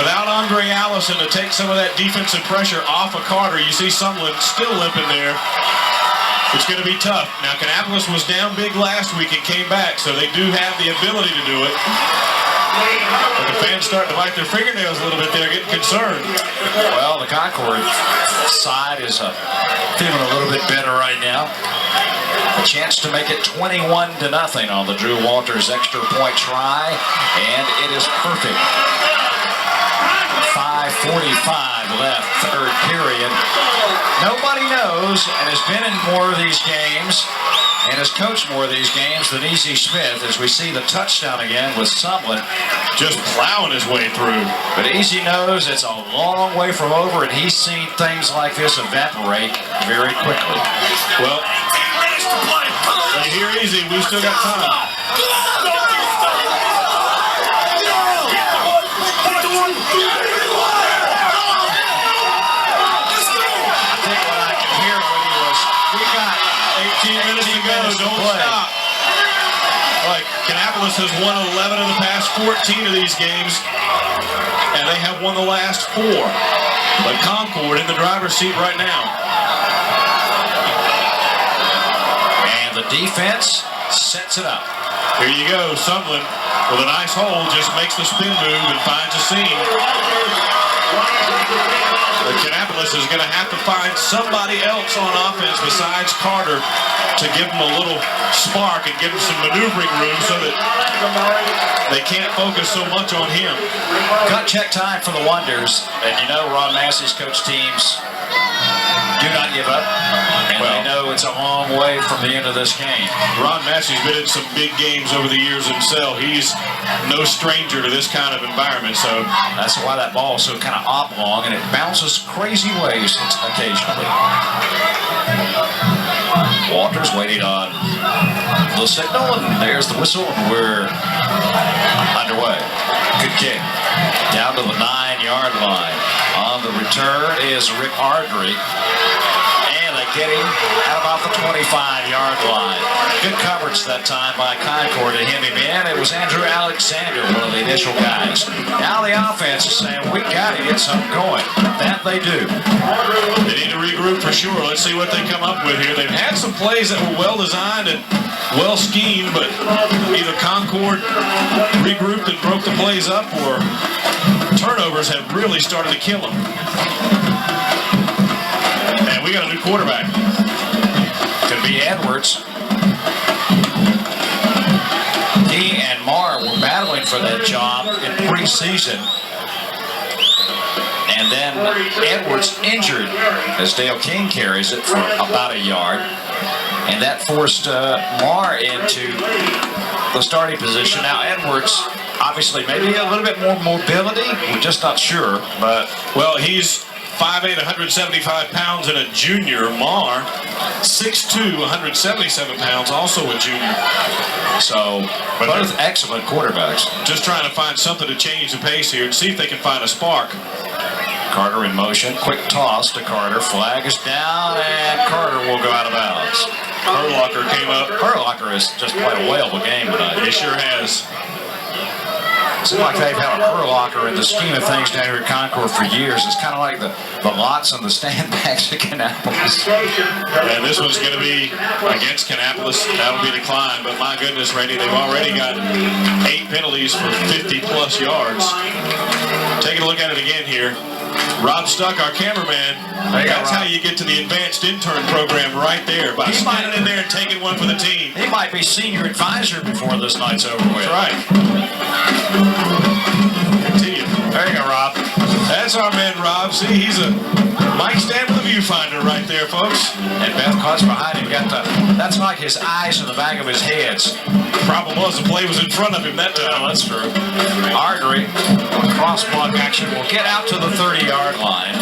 without Andre Allison to take some of that defensive pressure off of Carter, you see Sumlin still limping there. It's going to be tough. Now, Kannapolis was down big last week and came back, so they do have the ability to do it. But the fans starting to bite their fingernails a little bit there, getting concerned. Well, the Concord side is feeling a little bit better right now. A chance to make it 21-0 on the Drew Walters extra point try, and it is perfect. 5:45 left, third period. Nobody knows, and has been in more of these games, and has coached more of these games than Easy Smith, as we see the touchdown again with Sumlin. Just plowing his way through. But Easy knows it's a long way from over, and he's seen things like this evaporate very quickly. Well, you hear Easy, we still got time. Don't stop. Like, Kannapolis has won 11 of the past 14 of these games, and they have won the last 4. But Concord in the driver's seat right now. And the defense sets it up. Here you go, Sumlin with a nice hole, just makes the spin move and finds a seam. But Kannapolis is going to have to find somebody else on offense besides Carter to give them a little spark and give them some maneuvering room so that they can't focus so much on him. Gut check time for the Wonders. And you know Ron Massey's coach teams do not give up, and they know it's a long way from the end of this game. Ron Massey's been in some big games over the years himself. He's no stranger to this kind of environment, so that's why that ball is so kind of oblong, and it bounces crazy ways occasionally. Walters waiting on the signal, and there's the whistle, and we're underway. Good kick. Down to the 9-yard line. On the return is Rick Ardrey. And they get him at about the 25-yard line. Good coverage that time by Concord to hem him in. It was Andrew Alexander, one of the initial guys. Now the offense is saying, we got to get something going. That they do. they need to regroup for sure. Let's see what they come up with here. They've had some plays that were well designed and well schemed, but either Concord regrouped and broke the plays up, or turnovers have really started to kill them. And we got a new quarterback. Could be Edwards. He and Marr were battling for that job in preseason. And then Edwards injured as Dale King carries it for about a yard. And that forced Marr into the starting position. Now Edwards, obviously, maybe a little bit more mobility. We're just not sure. But, well, he's 5'8", 175 pounds, and a junior. Marr, 6'2", 177 pounds, also a junior. So, both excellent quarterbacks. Just trying to find something to change the pace here and see if they can find a spark. Carter in motion. Quick toss to Carter. Flag is down, and Carter will go out of bounds. Herlocker came up. Herlocker has just played a whale of a game tonight. He sure has. Seems like they've had a Herlocker in the scheme of things down here at Concord for years. It's kind of like the lots and the standbacks at Kannapolis. And this one's going to be against Kannapolis. That'll be declined. But my goodness, Randy, they've already got 8 penalties for 50-plus yards. Taking a look at it again here. Rob Stuck, our cameraman, that's how you get to the advanced intern program right there, by standing in there and taking one for the team. He might be senior advisor before this night's over with. That's right. Continue. There you go, Rob. That's our man, Rob. See, he's a mic stand with a viewfinder right there, folks. And Beth Klutz behind him got that's like his eyes in the back of his head. Problem was the play was in front of him that time. That's true. Ardrey, cross block action, will get out to the 30-yard line.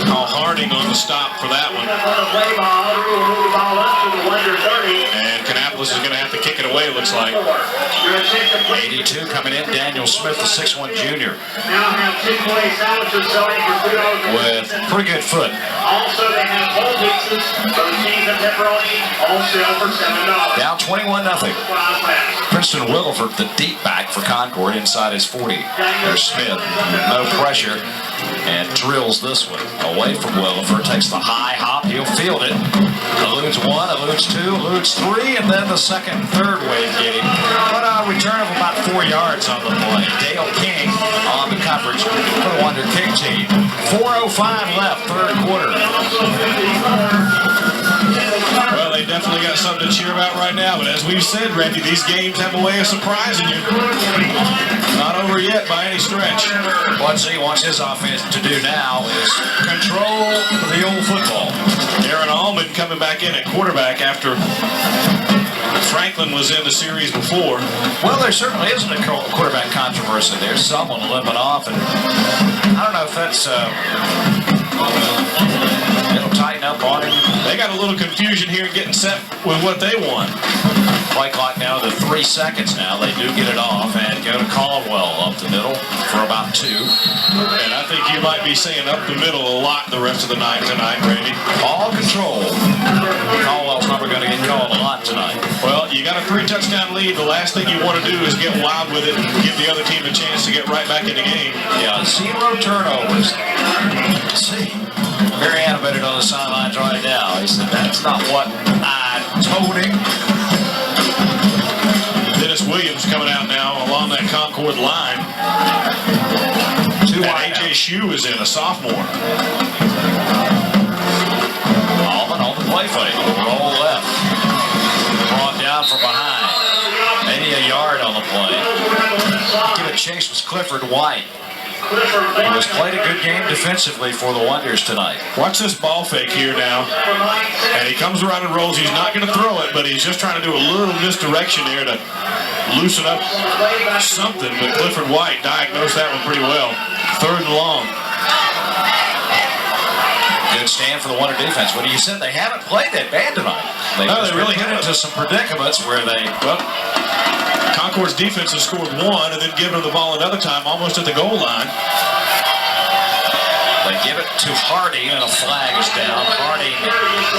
Call Harding on the stop for that one. And Kannapolis is going to have to kick it away, looks like. 82 coming in, Daniel Smith, the 6'1" junior. With pretty good foot. Also, they have whole pizzas, those cheese and pepperoni, all sale for $7. Down 21-0. Princeton Williford, the deep back for Concord, inside his 40. There's Smith, no pressure, and drills this one away from Williford. Takes the high hop, he'll field it. Eludes 1, eludes 2, eludes 3, and then the second, third wave get him. But a return of about 4 yards on the play. Dale King on the coverage for the Wonder Kick team. 4:05 left, third quarter. Well, they definitely got something to cheer about right now, but as we've said, Randy, these games have a way of surprising you. Not over yet by any stretch. What he wants his offense to do now is control the old football. Aaron Allman coming back in at quarterback after Franklin was in the series before. Well, there certainly isn't a quarterback controversy. There's someone limping off, and I don't know if that's it'll tighten up on him. They got a little confusion here getting set with what they want. Play clock now to 3 seconds now. They do get it off and go to Caldwell up the middle for about 2. And I think you might be saying up the middle a lot the rest of the night tonight, Randy. All control. Caldwell's probably going to get called a lot tonight. Well, you got a 3-touchdown lead. The last thing you want to do is get wild with it and give the other team a chance to get right back in the game. Yeah, 0 turnovers. See, very animated on the sidelines right now. He said, that's not what I told him. Dennis Williams coming out now along that Concord line. Two and wide A.J. Shue is in, a sophomore. Allman on the play fake. Roll left. Brought down from behind. Maybe a yard on the play. Give it chase was Clifford White. who has played a good game defensively for the Wonders tonight. Watch this ball fake here now. And he comes around and rolls. He's not going to throw it, but he's just trying to do a little misdirection there to loosen up something. But Clifford White diagnosed that one pretty well. 3rd and long. Good stand for the Wonder defense. When you said they haven't played that bad tonight, they really hit into some predicaments where they. Well, Concord's defense has scored 1 and then given them the ball another time almost at the goal line. They give it to Harding and a flag is down. Harding,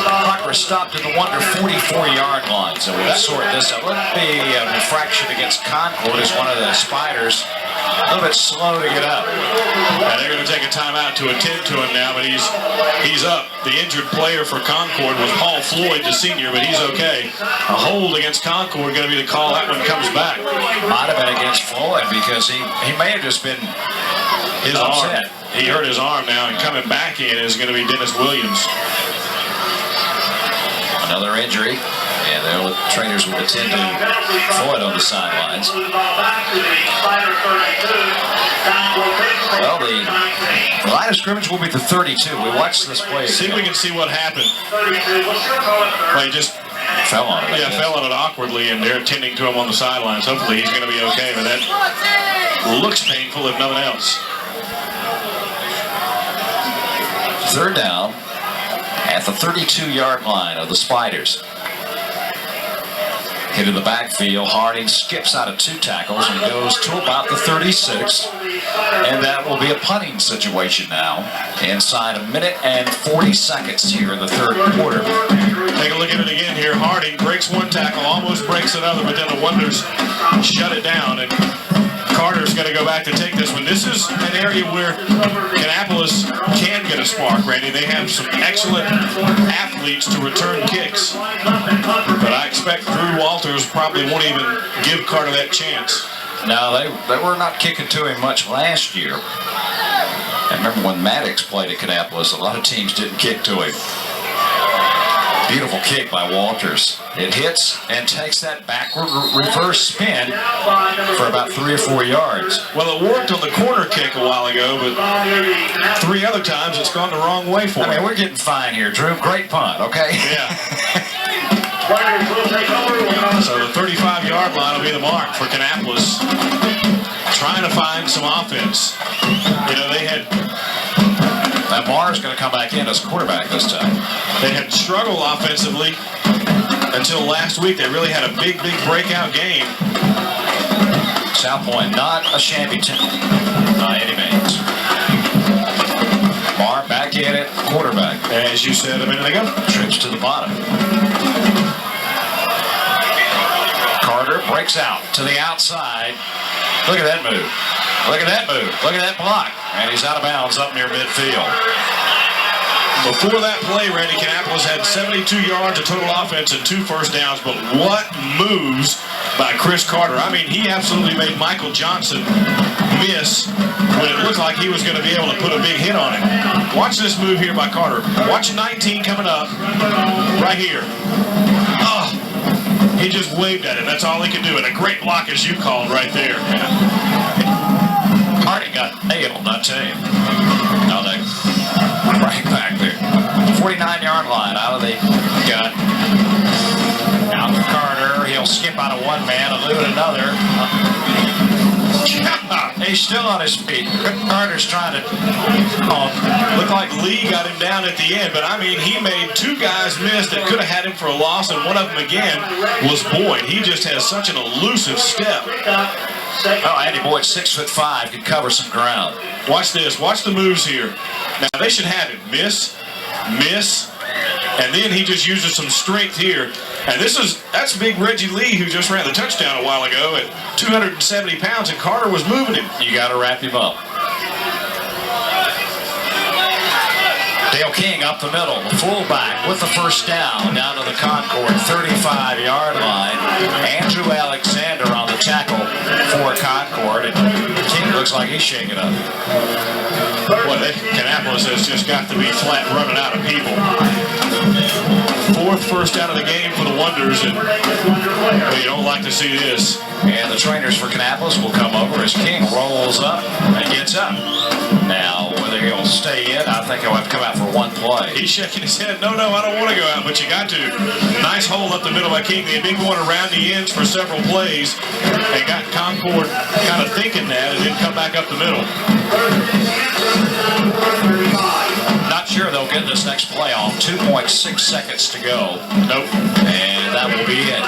progress stopped at the Wonder 44-yard line. So we'll sort this out. Let be a infraction against Concord as one of the Spiders. A little bit slow to get up. And they're going to take a timeout to attend to him now, but he's up. The injured player for Concord was Paul Floyd, the senior, but he's okay. A hold against Concord going to be the call. That one comes back. Might have been against Floyd because he may have just been his upset. arm. He hurt his arm now, and coming back in is going to be Dennis Williams. Another injury. And the trainers will attend to Floyd on the sidelines. Well, the line of scrimmage will be the 32. We watched this play. See if we can see what happened. Well, he just fell on it. Yeah, fell on it awkwardly, and they're attending to him on the sidelines. Hopefully he's going to be okay, but that looks painful if nothing else. 3rd down at the 32-yard line of the Spiders. Into the backfield, Harding skips out of 2 tackles and goes to about the 36. And that will be a punting situation now. Inside a minute and 40 seconds here in the 3rd quarter. Take a look at it again here. Harding breaks 1 tackle, almost breaks another, but then the Wonders shut it down. And Carter's going to go back to take this one. This is an area where Kannapolis can get a spark, Randy. They have some excellent athletes to return kicks. But I expect Drew Walters probably won't even give Carter that chance. No, they were not kicking to him much last year. I remember when Maddox played at Kannapolis, a lot of teams didn't kick to him. Beautiful kick by Walters. It hits and takes that backward reverse spin for about 3 or 4 yards. Well, it worked on the corner kick a while ago, but 3 other times it's gone the wrong way for him. I mean, we're getting fine here, Drew. Great punt, okay? Yeah. So the 35-yard line will be the mark for Kannapolis. Trying to find some offense. You know, they had... Now Marr's going to come back in as quarterback this time. They had struggled offensively until last week. They really had a big breakout game. South Point, not a shabby team by any means. Marr back in it, quarterback. As you said a minute ago. Trips to the bottom. Carter breaks out to the outside. Look at that move. Look at that move. Look at that block. And he's out of bounds up near midfield. Before that play, Randy, Kannapolis had 72 yards of total offense and 2 first downs, but what moves by Chris Carter. I mean, he absolutely made Michael Johnson miss when it looked like he was going to be able to put a big hit on him. Watch this move here by Carter. Watch 19 coming up right here. Oh, he just waved at it. That's all he could do. And a great block, as you called, right there. Harding got nailed, I tell you. Now they right back there. 49-yard line out of the gun. Out to Carter. He'll skip out of 1 man, elude another. He's still on his feet. Carter's trying to... Looked like Lee got him down at the end, but I mean, he made 2 guys miss that could have had him for a loss, and one of them again was Boyd. He just has such an elusive step. Oh, Andy Boyd, 6'5", can cover some ground. Watch this. Watch the moves here. Now, they should have it. Miss, and then he just uses some strength here. And that's big Reggie Lee, who just ran the touchdown a while ago at 270 pounds, and Carter was moving him. You got to wrap him up. Dale King up the middle, the fullback with the first down to the Concord 35-yard line. Andrew Alexander on the tackle for Concord, and King looks like he's shaking up. Boy, Kannapolis has just got to be flat running out of people. Fourth first down of the game for the Wonders, and you don't like to see this. And the trainers for Kannapolis will come over as King rolls up and gets up. Now, whether he'll stay in, I think he'll have to come out for one play. He's shaking his head. No, I don't want to go out, but you got to. Nice hole up the middle by King. They had been going around the ends for several plays. They got Concord kind of thinking that and then come back up the middle. Not sure they'll get this next play on. 2.6 seconds to go. Nope. And that will be it.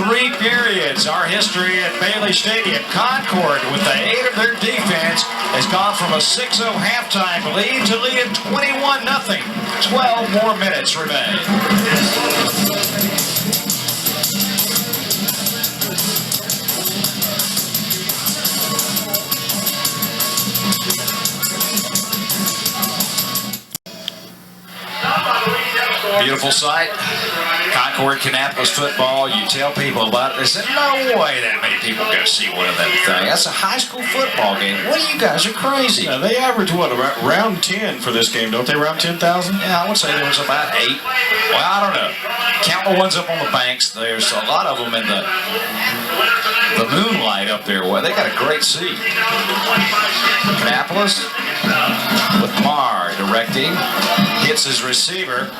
3 periods. Our history at Bailey Stadium. Concord, with the aid of their defense, has gone from a 6-0 halftime lead to leading 21-0. 12 more minutes remain. Beautiful sight. Concord Kannapolis football. You tell people about it, they say, no way that many people go see one of them things. That's a high school football game. What are you guys are crazy? Now, they average what, round 10 for this game, don't they? Around 10,000? Yeah, I would say there was about 8. Well, I don't know. Count the ones up on the banks. There's a lot of them in the moonlight up there. Well, they got a great seat. Kannapolis with Marr directing. Hits his receiver.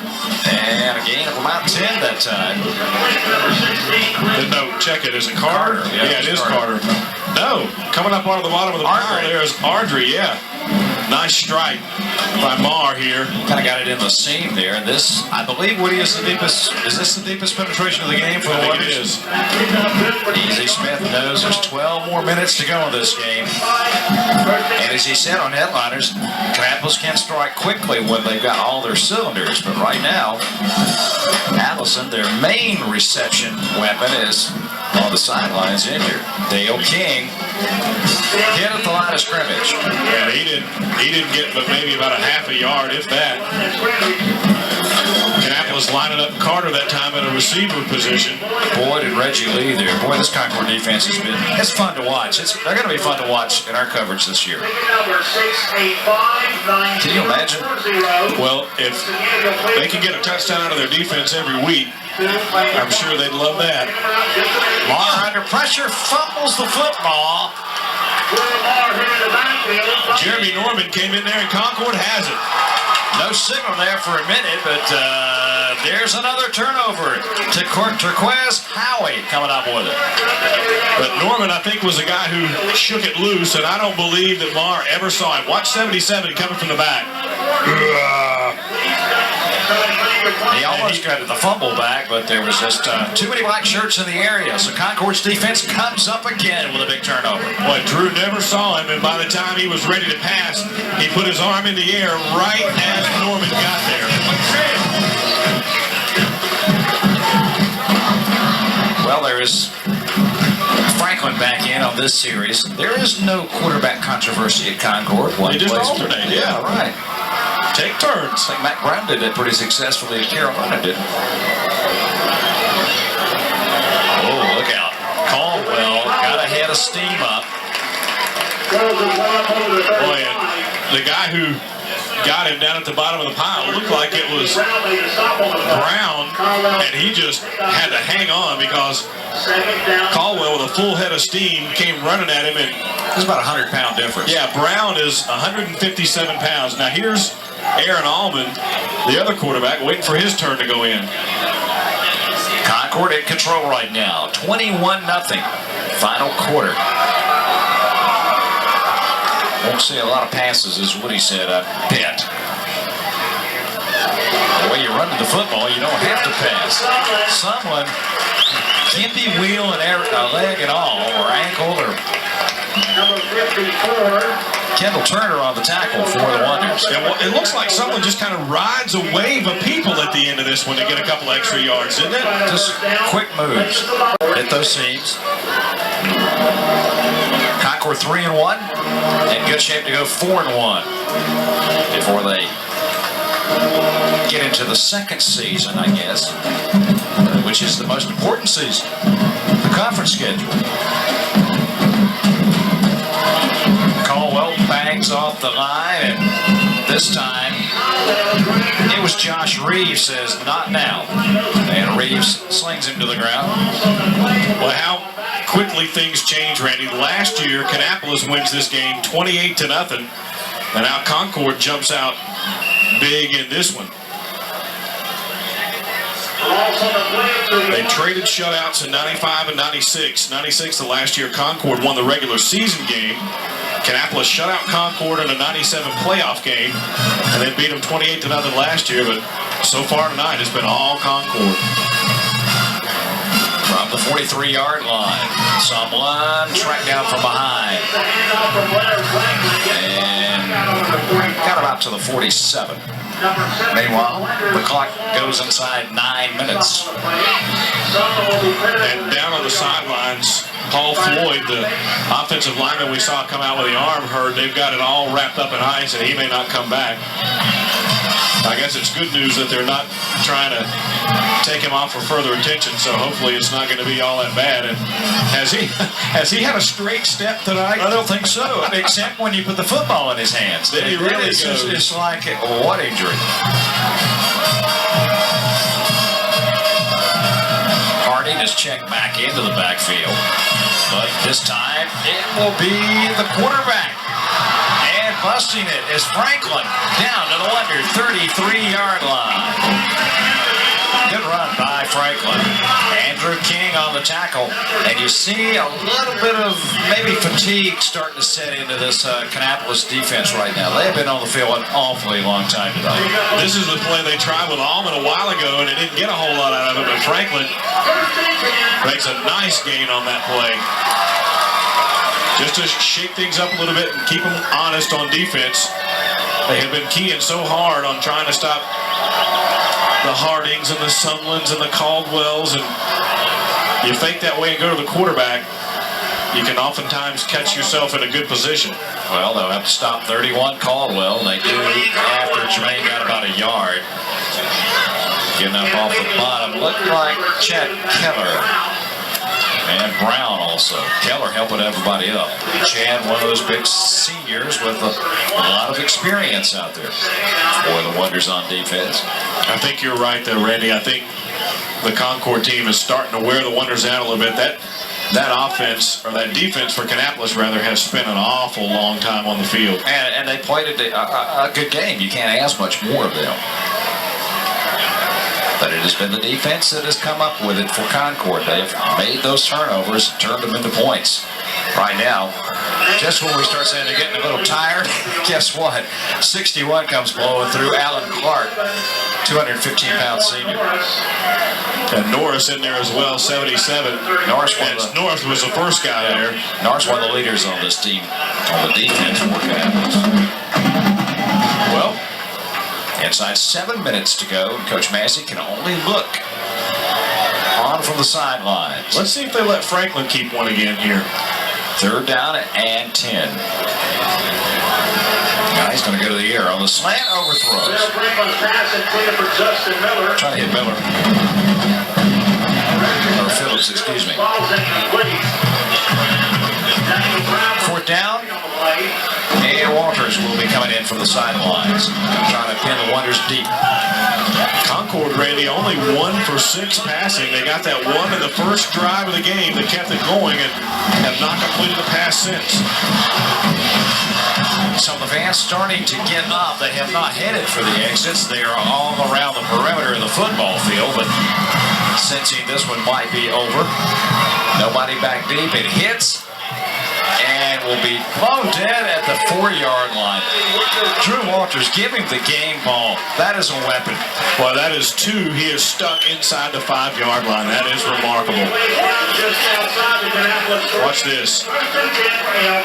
And a gain of about 10 that time. No, check it. Is it Carter? Yeah, it is Carter. No, coming up out of the bottom of the pile there is Ardrey, yeah. Nice strike by Marr here. Kind of got it in the seam there. And this, I believe, Woody, is the deepest. Is this the deepest penetration of the game for the I think Wonders? it is. Easy Smith knows there's 12 more minutes to go in this game. And as he said on Headliners, Kannapolis can strike quickly when they've got all their cylinders. But right now, Allison, their main reception weapon, is on the sidelines injured. Dale King hit at the line of scrimmage. Yeah, he didn't get but maybe about a half a yard, if that. Kannapolis lining up Carter that time in a receiver position. Boy, did Reggie Lee there. Boy, this Concord defense has been, it's fun to watch. They're going to be fun to watch in our coverage this year. Can you imagine? Well, if they can get a touchdown out of their defense every week, I'm sure they'd love that. Marr under pressure, fumbles the football. Jeremy Norman came in there and Concord has it. No signal there for a minute, but there's another turnover to Turquoise Howie coming up with it. But Norman, I think, was a guy who shook it loose, and I don't believe that Marr ever saw him. Watch 77 coming from the back. He almost got the fumble back, but there was just too many black shirts in the area. So Concord's defense comes up again with a big turnover. Boy, Drew never saw him, and by the time he was ready to pass, he put his arm in the air right as Norman got there. Well, there is Franklin back in on this series. There is no quarterback controversy at Concord. They just alternate, yeah. Right. Take turns. I think Matt Brown did that pretty successfully at Carolina, did. Oh, look out. Caldwell got a head of steam up. Boy, the guy who got him down at the bottom of the pile looked like it was Brown, and he just had to hang on because Caldwell, with a full head of steam, came running at him, and There's about a 100-pound difference. yeah, Brown is 157 pounds. Now here's Aaron Allman, the other quarterback, waiting for his turn to go in. Concord in control right now. 21-0. Final quarter. Won't see a lot of passes, is what he said, I bet. The way you run to the football, you don't have to pass. Someone can't be wheeling a leg at all, or ankle, or Kendall Turner on the tackle for the Wonders. Yeah, well, it looks like someone just kind of rides a wave of people at the end of this one to get a couple extra yards, isn't it? Just quick moves. Hit those seams. Concord 3-1. In good shape to go 4-1 before they get into the second season, I guess, which is the most important season, the conference schedule. Caldwell bangs off the line, and this time It was Josh Reeves says, not now. And Reeves slings him to the ground. Well, how quickly things change, Randy. Last year, Kannapolis wins this game 28-0, and now Concord jumps out big in this one. They traded shutouts in 95 and 96. 96, the last year Concord won the regular season game. Kannapolis shut out Concord in a 97 playoff game, and they beat them 28-0 last year, but so far tonight it's been all Concord. From the 43-yard line, someone tracked down from behind. And got about to the 47. Meanwhile, the clock goes inside 9 minutes. And down on the sidelines, Paul Floyd, the offensive lineman we saw come out with the arm hurt, they've got it all wrapped up in ice, and he may not come back. I guess it's good news that they're not trying to take him off for further attention, so hopefully it's not going to be all that bad. And has he had a straight step tonight? I don't think so, except when you put the football in his hands. Then he really goes. It's like, what injury? Harding is checked back into the backfield, but this time it will be the quarterback. And busting it is Franklin down to the under 33-yard line. Good run by Franklin. Andrew King on the tackle. And you see a little bit of maybe fatigue starting to set into this Kannapolis defense right now. They have been on the field an awfully long time tonight. This is the play they tried with Allman a while ago, and they didn't get a whole lot out of it, but Franklin makes a nice gain on that play. Just to shake things up a little bit and keep them honest on defense. They have been keying so hard on trying to stop the Hardings and the Sunlands and the Caldwells, and you fake that way and go to the quarterback, you can oftentimes catch yourself in a good position. Well, they'll have to stop 31 Caldwell. They do after Jermaine got about a yard. Getting up off the bottom. Looked like Chad Keller. And Brown also. Keller helping everybody up. Chad, one of those big seniors with a lot of experience out there for the Wonders on defense. I think you're right there, Randy. I think the Concord team is starting to wear the Wonders out a little bit. That offense, or that defense for Kannapolis rather, has spent an awful long time on the field. And they played a good game. You can't ask much more of them. But it has been the defense that has come up with it for Concord. They've made those turnovers, turned them into points. Right now, just when we start saying they're getting a little tired, guess what? 61 comes blowing through. Alan Clark, 215-pound senior. And Norris in there as well, 77. Norris was the first guy there. Norris one of the leaders on this team, on the defense for Kannapolis. Well, inside 7 minutes to go, Coach Massey can only look on from the sidelines. Let's see if they let Franklin keep one again here. 3rd down and 10. Now he's going to go to the air on the slant overthrows. Trying to hit Miller. Or Phillips, excuse me. 4th down. And Walters will be coming in from the sidelines, trying to pin the Wonders deep. Concord, Randy, only 1 for 6 passing. They got that one in the first drive of the game that kept it going and have not completed the pass since. So the fans starting to get up. They have not headed for the exits. They are all around the perimeter of the football field, but sensing this one might be over. Nobody back deep. It hits and will be blown dead at the 4-yard line. Drew Walters, give him the game ball. That is a weapon. Well, that is 2. He is stuck inside the 5-yard line. That is remarkable. Watch this.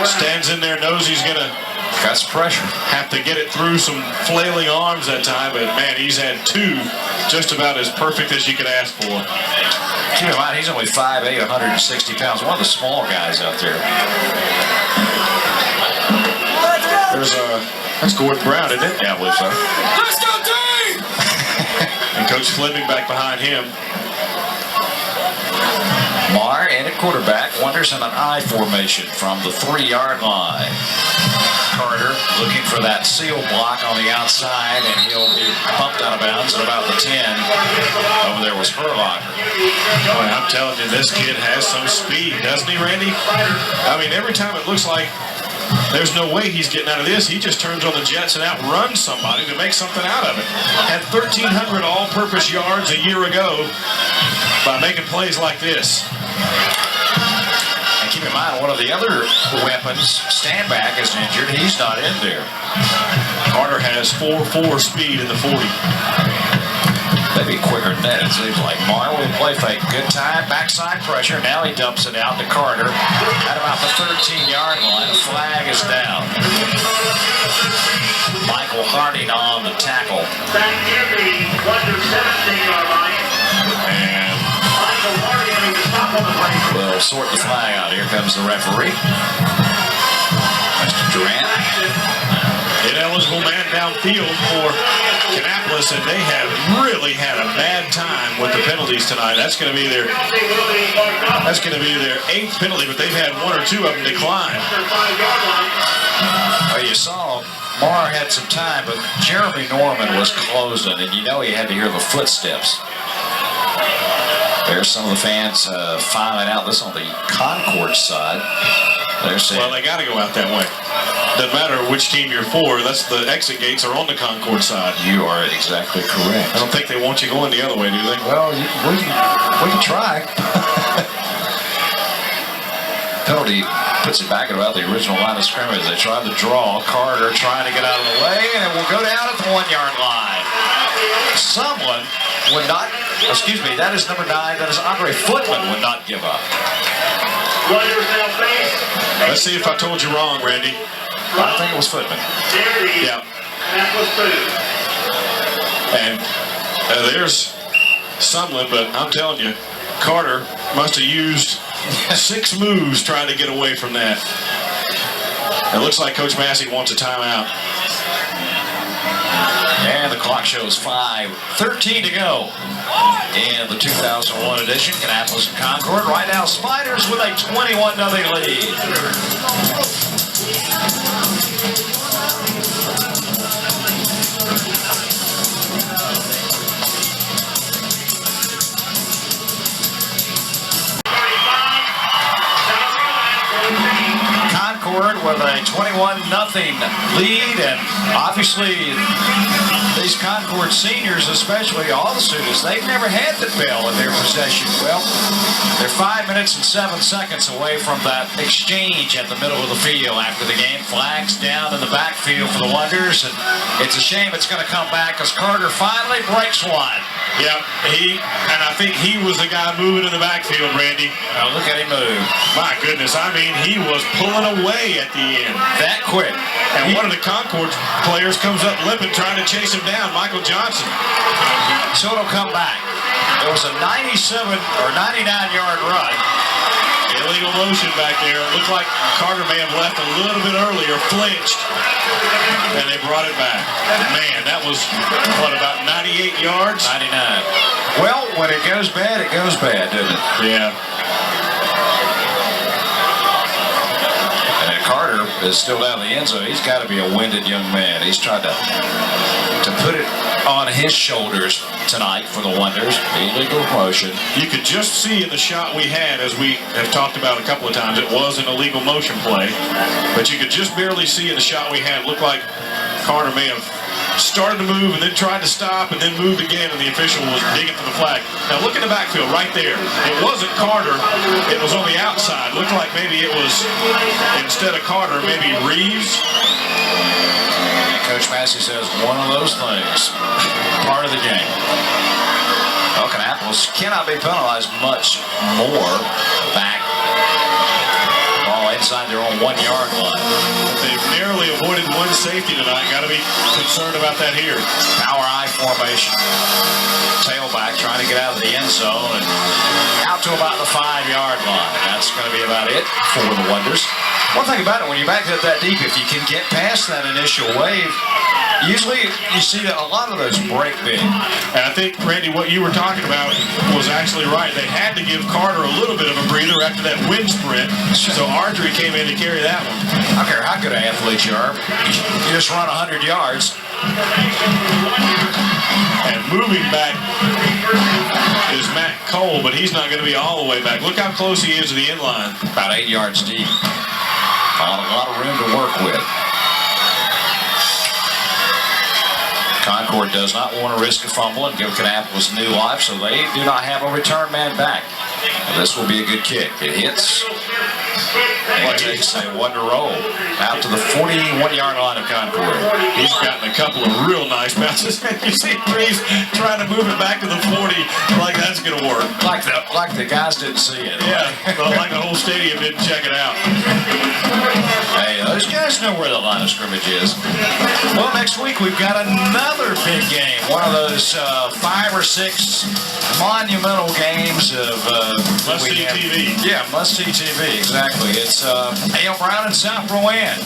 Stands in there, knows he's going to got some pressure. Have to get it through some flailing arms that time, but man, he's had 2 just about as perfect as you could ask for. Keep in mind, he's only 5'8", 160 pounds. One of the small guys out there. That's Gordon Brown, isn't it? Yeah, I believe so. Let's go, team! And Coach Fleming back behind him. Marr in at quarterback. Wonders in an I formation from the 3-yard line. Carter looking for that seal block on the outside, and he'll be bumped out of bounds at about the 10. Over there was Herlocker. Boy, I'm telling you, this kid has some speed, doesn't he, Randy? I mean, every time it looks like there's no way he's getting out of this, he just turns on the jets and outruns somebody to make something out of it. Had 1,300 all-purpose yards a year ago by making plays like this. Keep in mind, one of the other weapons, Standback, is injured. He's not in there. Carter has 4.4 speed in the 40. Maybe quicker than that, it seems like. Marr with a play fake. Good time, backside pressure. Now he dumps it out to Carter at about the 13-yard line. The flag is down. Michael Harding on the tackle. Back near the 17-yard line. And Michael Harding having to stop on the play. we'll sort the flag out. Here comes the referee. Mr. Durant. Ineligible man downfield for Kannapolis, and they have really had a bad time with the penalties tonight. That's going to be their 8th penalty, but they've had 1 or 2 of them decline. Well, you saw Marr had some time, but Jeremy Norman was closing, and you know he had to hear the footsteps. There's some of the fans filing out. This on the Concord side. They're saying, Well, they got to go out that way. Doesn't matter which team you're for. That's the exit gates are on the Concord side. you are exactly correct. I don't think they want you going the other way, do they? Well, we can try. Penalty puts it back at about the original line of scrimmage. They tried to draw. Carter trying to get out of the way, and it will go down at the 1-yard line. Someone would not, excuse me, that is number 9. That is Andre Footman would not give up. Let's see if I told you wrong, Randy. I think it was Footman. Yeah. And there's Sumlin, but I'm telling you, Carter must have used 6 moves trying to get away from that. It looks like Coach Massey wants a timeout. And the clock shows 5:13 to go in the 2001 edition. Kannapolis and Concord. Right now, Spiders with a 21-0 lead. Concord with a 21-0 lead, and obviously these Concord seniors, especially all the students, they've never had the bell in their possession. Well, they're 5 minutes and 7 seconds away from that exchange at the middle of the field after the game. Flags down in the backfield for the Wonders, and it's a shame it's going to come back because Carter finally breaks one. Yep, and I think he was the guy moving in the backfield, Randy. Oh, look at him move. My goodness, I mean, he was pulling away at the end. That quick. And one of the Concord players comes up limping, trying to chase him down, Michael Johnson. So it'll come back. There was a 97 or 99-yard run. Illegal motion back there. It looked like Carter may have left a little bit earlier, flinched, and they brought it back. Man, that was, what, about 98 yards? 99. Well, when it goes bad, doesn't it? Yeah. And Carter is still down the end zone. He's got to be a winded young man. He's tried to put it on his shoulders tonight for the Wonders. Illegal motion. You could just see in the shot we had, as we have talked about a couple of times, it was an illegal motion play. But you could just barely see in the shot we had, it looked like Carter may have started to move and then tried to stop and then moved again, and the official was digging for the flag. Now look at the backfield right there. It wasn't Carter. It was on the outside. Looked like maybe it was, instead of Carter, maybe Reeves. Coach Massey says one of those things, part of the game. Well, Kannapolis cannot be penalized much more back. Ball inside their own 1-yard line. They've narrowly avoided one safety tonight. Got to be concerned about that here. Power I formation. Tailback trying to get out of the end zone and out to about the 5-yard line. That's going to be about it for the Wonders. One thing about it, when you back it up that deep, if you can get past that initial wave, usually you see that a lot of those break big. And I think, Randy, what you were talking about was actually actually right. They had to give Carter a little bit of a breather after that wind sprint. So Ardrey came in to carry that one. I don't care how good an athlete you are. You just run 100 yards. And moving back is Matt Cole, but he's not going to be all the way back. Look how close he is to the end line. About 8 yards deep. A lot of room to work with. Concord does not want to risk a fumble and give Kannapolis new life, so they do not have a return man back. This will be a good kick. It hits. And it takes a wonder roll out to the 41-yard line of Concord. He's gotten a couple of real nice bounces. You see Breeze trying to move it back to the 40, like that's going to work. Like the guys didn't see it. Yeah, well, like the whole stadium didn't check it out. Hey, those guys know where the line of scrimmage is. Well, next week we've got another big game. One of those 5 or 6 monumental games of Must-see TV. Yeah, must-see TV, exactly. It's A.L. Brown and South Rowan.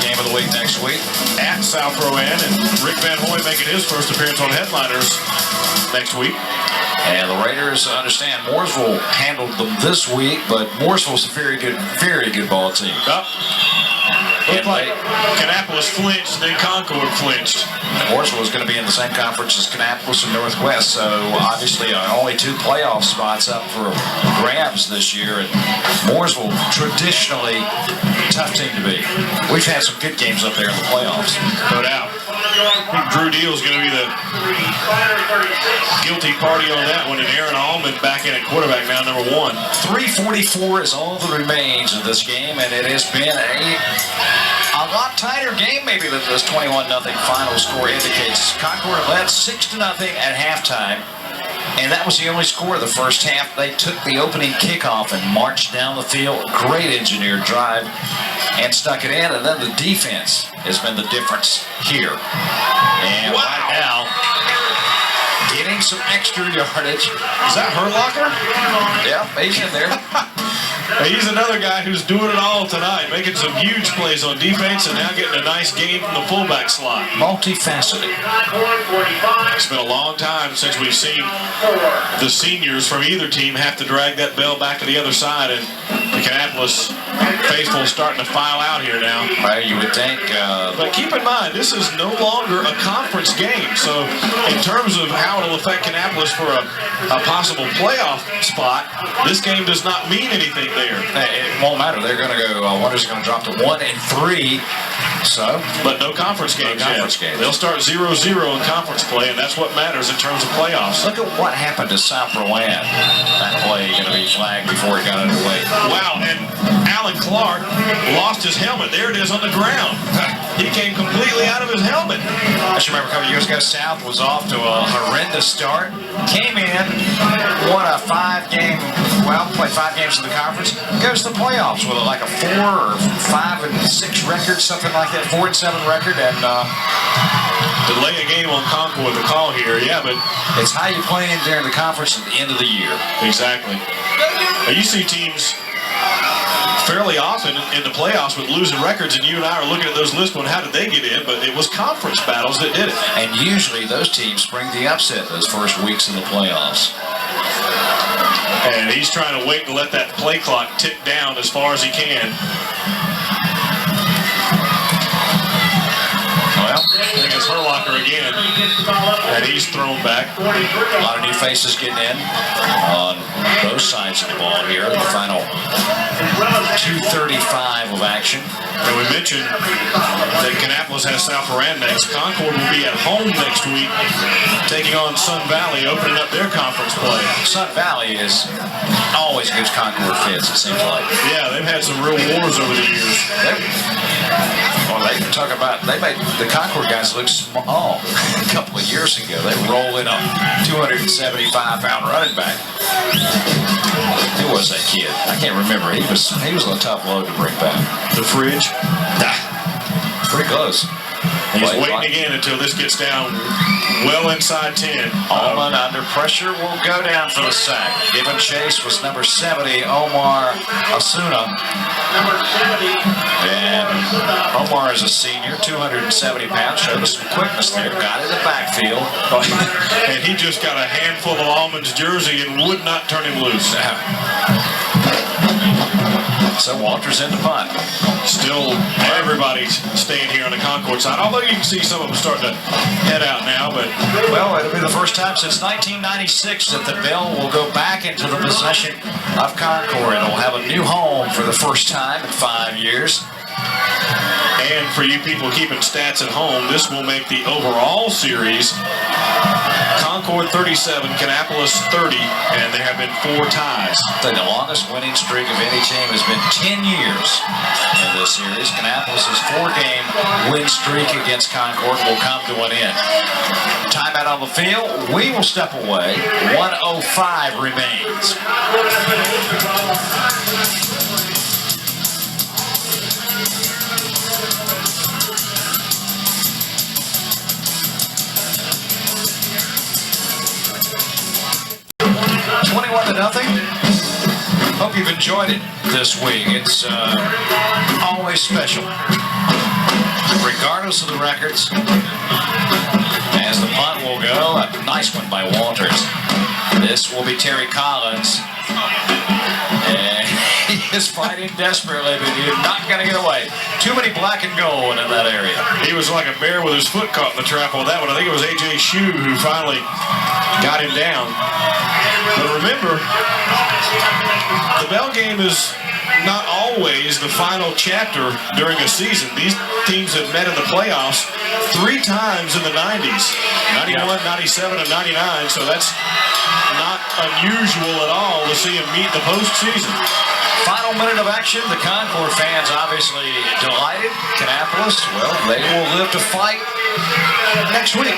Game of the week next week. At South Rowan, and Rick Van Hoy making his first appearance on Headliners next week. And the Raiders, understand, Mooresville handled them this week, but Mooresville's a very good ball team. Looked like Kannapolis flinched, then Concord flinched. Mooresville is going to be in the same conference as Kannapolis and Northwest, so obviously only 2 playoff spots up for grabs this year. And Mooresville, traditionally tough team to beat. We've had some good games up there in the playoffs. No doubt. I think Drew Deal's going to be the guilty party on that one, and Aaron Allman back in at quarterback now, number 1. 3:44 is all that remains of this game, and it has been a lot tighter game maybe than this 21-0 final score indicates. Concord led 6-0 at halftime, and that was the only score of the first half. They took the opening kickoff and marched down the field. Great engineered drive and stuck it in, and then the defense has been the difference here. And right now, getting some extra yardage. Is that Herlocker? Yeah, he's in there. He's another guy who's doing it all tonight, making some huge plays on defense and now getting a nice game from the fullback slot. Multifaceted. It's been a long time since we've seen the seniors from either team have to drag that bell back to the other side, and the Kannapolis faithful starting to file out here now. Well, you would think. But keep in mind, this is no longer a conference game, so in terms of how it'll affect Kannapolis for a possible playoff spot, this game does not mean anything there. It won't matter. They're going to go. Wonder's going to drop to 1-3. So, but no conference games. They'll start 0-0 in conference play, and that's what matters in terms of playoffs. Look at what happened to South Rowan. That play going to be flagged before it got underway. Wow, and Alan Clark lost his helmet. There it is on the ground. He came completely out of his helmet. I just remember a couple years ago, South was off to a horrendous start. Came in, won a 5-game, played 5 games in the conference. Goes to the playoffs with like a 4 or 5-6 record, something like that, 4-7 record, and delay a game on Concord, the call here, yeah, but it's how you play in during the conference at the end of the year. Exactly. Now, you see teams fairly often in the playoffs with losing records, and you and I are looking at those lists going, how did they get in? But it was conference battles that did it. And usually those teams bring the upset those first weeks in the playoffs. And he's trying to wait to let that play clock tick down as far as he can. Well, I think it's Herlocker again, and he's thrown back. A lot of new faces getting in on both sides of the ball here. The final 2:35 of action. And we mentioned that Kannapolis has South Rowan next. Concord will be at home next week, taking on Sun Valley, opening up their conference play. Sun Valley is always gives Concord fits, it seems like. Yeah, they've had some real wars over the years. They made the Concord guys look small a couple of years ago. They rolled in a 275-pound running back. Who was that kid? I can't remember. He was a tough load to bring back. The Fridge? Pretty close. He's Play waiting clock. again until this gets down well inside 10. Allman under pressure will go down for the sack. Given chase was number 70, Omar Asuna. Number 70. And Omar is a senior, 270 pounds. Showed us some quickness there. Got in the backfield. And he just got a handful of Almond's jersey and would not turn him loose. So Walters in the punt. Still, everybody's staying here on the Concord side, although you can see some of them starting to head out now. But Well, it'll be the first time since 1996 that the Bell will go back into the possession of Concord. They'll have a new home for the first time in 5 years. and for you people keeping stats at home, this will make the overall series Concord 37, Kannapolis 30, and there have been 4 ties. The longest winning streak of any team has been 10 years in this series. Kannapolis' 4-game win streak against Concord will come to an end. Timeout on the field. We will step away. 1:05 remains. Nothing. Hope you've enjoyed it this week. It's always special, regardless of the records. As the punt will go, a nice one by Walters. This will be Terry Collins. And he is fighting desperately, but he's not going to get away. Too many black and gold in that area. He was like a bear with his foot caught in the trap on that one. I think it was A.J. Shue who finally got him down. But remember, the Bell game is not always the final chapter during a season. These teams have met in the playoffs 3 times in the 90s, 91, 97, and 99, so that's not unusual at all to see them meet the postseason. Final minute of action. The Concord fans obviously delighted. Kannapolis, well, they will live to fight next week.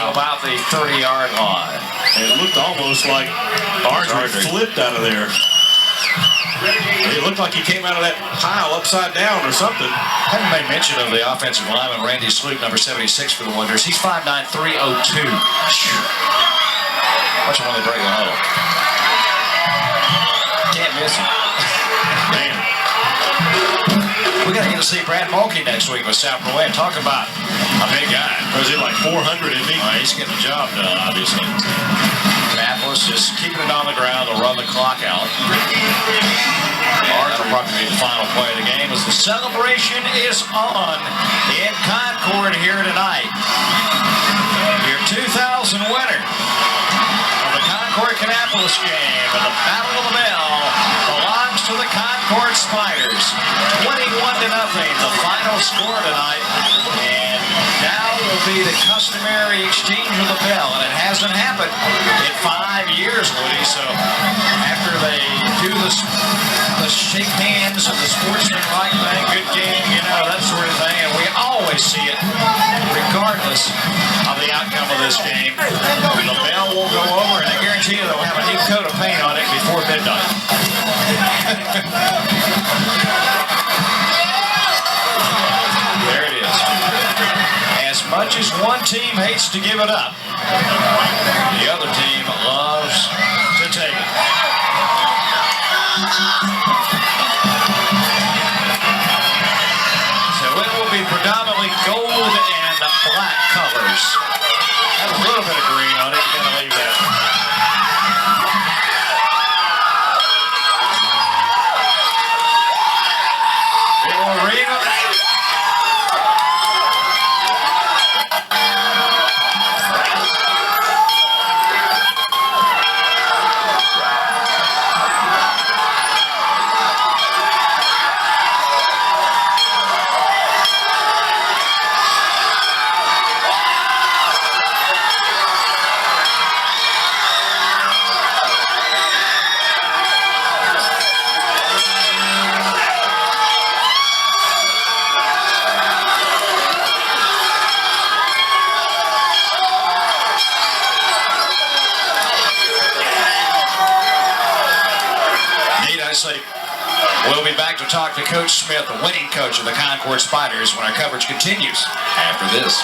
About the 30-yard line. It looked almost like Ardrey flipped out of there. It looked like he came out of that pile upside down or something. Haven't made mention of the offensive lineman, Randy Sloop, number 76 for the Wonders. He's 5'9", 302. Watch him when they break the huddle. Can't miss him. Man. We're going to get to see Brad Mulkey next week with South Rowan. Talk about a big guy. Was it like 400, isn't he? He's getting the job done, obviously. Kannapolis just keeping it on the ground to run the clock out. Ours will probably be the final play of the game as the celebration is on in Concord here tonight. Your 2000 winner of the Concord-Kannapolis game and the Battle of the Bell belongs to the Concord Spiders. 21-0, the final score tonight. And now will be the customary exchange of the bell, and it hasn't happened in 5 years, Woody. So after they do the shake hands and the sportsman-like thing, good game, you know, that sort of thing, and we always see it regardless of the outcome of this game. The bell will go over, and I guarantee you they'll have a new coat of paint on it before midnight. There it is. As much as one team hates to give it up, the other team loves to take it. So it will be predominantly gold and black colors. Have a little bit of green on it. You're going to leave that. It will ring. be back to talk to Coach Smith, the winning coach of the Concord Spiders, when our coverage continues after this.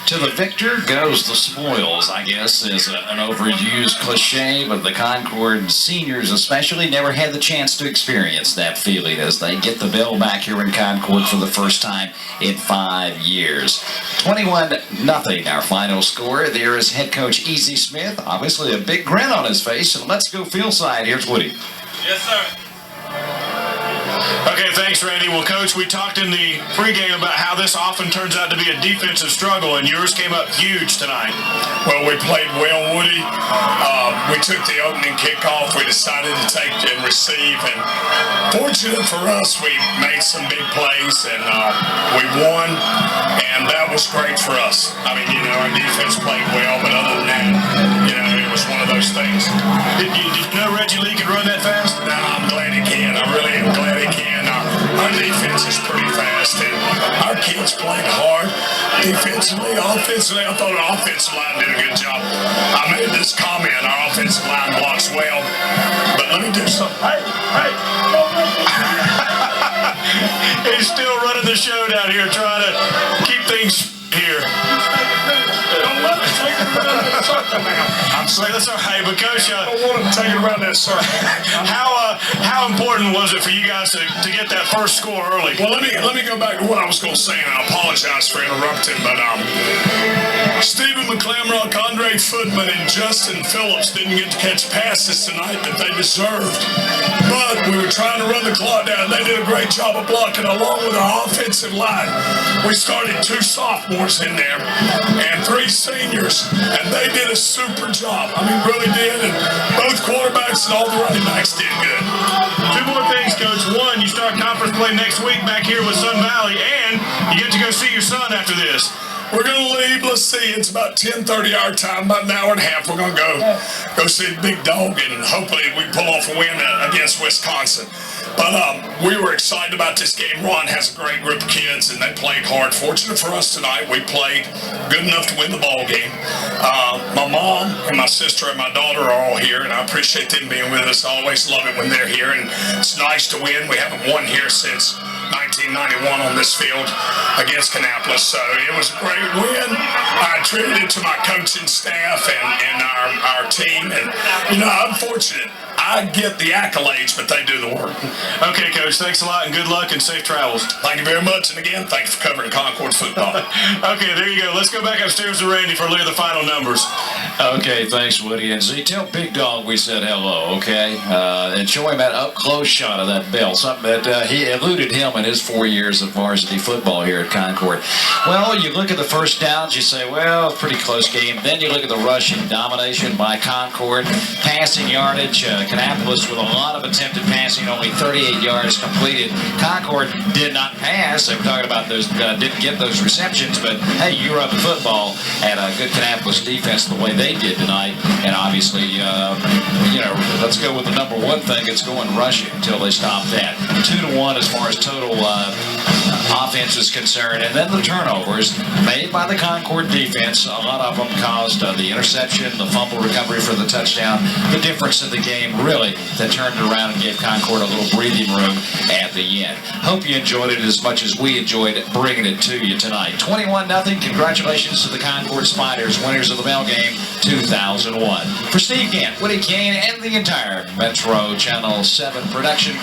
To the victor goes the spoils, I guess, is an overused cliche, but the Concord seniors especially never had the chance to experience that feeling as they get the bell back here in Concord for the first time in 5 years. 21-0, our final score. There is head coach Easy Smith, obviously a big grin on his face, and let's go field side. Here's Woody. Yes, sir. Okay, thanks, Randy. Well, Coach, we talked in the pregame about how this often turns out to be a defensive struggle, and yours came up huge tonight. Well, we played well, Woody. We took the opening kickoff. We decided to take and receive, and fortunate for us, we made some big plays, and we won, and that was great for us. I mean, our defense played well, but other than that, it was one of those things. Did you know Reggie Lee could run that fast? No, I'm glad he can. I really am glad he can. Our defense is pretty fast, and our kids played hard defensively. Offensively, I thought our offensive line did a good job. I made this comment, our offensive line blocks well, but let me do something. Hey. He's still running the show down here, trying to keep things here. Don't let us take it around that circle now. I'm sorry, that's all right, but Coach, I don't want to take it around that circle. how important was it for you guys to get that first score early? Well, let me go back to what I was going to say, and I apologize for interrupting, but Stephen McClamrock, Andre Footman, and Justin Phillips didn't get to catch passes tonight that they deserved. But we were trying to run the clock down. They did a great job of blocking along with our offensive line. We started 2 sophomores in there and 3 seniors, and they did a super job. I mean, really did. And both quarterbacks and all the running backs did good. 2 more things, Coach. 1, you start conference play next week back here with Sun Valley, and you get to go see your son after this. We're going to leave. Let's see. It's about 10:30 our time. About an hour and a half. We're going to go see the Big Dog, and hopefully we pull off a win against Wisconsin. But we were excited about this game. Ron has a great group of kids, and they played hard. Fortunate for us tonight, we played good enough to win the ball game. My mom and my sister and my daughter are all here, and I appreciate them being with us. I always love it when they're here, and it's nice to win. We haven't won here since 1991 on this field against Kannapolis, so it was a great win. I attribute it to my coaching staff and our team, and I'm fortunate. I get the accolades, but they do the work. Okay, Coach, thanks a lot, and good luck and safe travels. Thank you very much, and again, thanks for covering Concord football. Okay, there you go. Let's go back upstairs to Randy for the final numbers. Okay, thanks, Woody. And Z, tell Big Dog we said hello, okay? And show him that up-close shot of that bell, something that he eluded him in his 4 years of varsity football here at Concord. Well, you look at the first downs, you say, well, pretty close game. Then you look at the rushing domination by Concord, passing yardage, Kannapolis with a lot of attempted passing, only 38 yards completed. Concord did not pass. They were talking about those, didn't get those receptions, but hey, you run the football at a good Kannapolis defense the way they did tonight. And obviously, let's go with the number 1 thing. It's going rushing until they stop that. 2-1 as far as total offense is concerned. And then the turnovers made by the Concord defense, a lot of them caused the interception, the fumble recovery for the touchdown, the difference in the game really that turned around and gave Concord a little breathing room at the end. Hope you enjoyed it as much as we enjoyed bringing it to you tonight. 21-0. Congratulations to the Concord Spiders, winners of the bell game 2001. For Steve Gant, Woody Kane, and the entire Metro Channel 7 production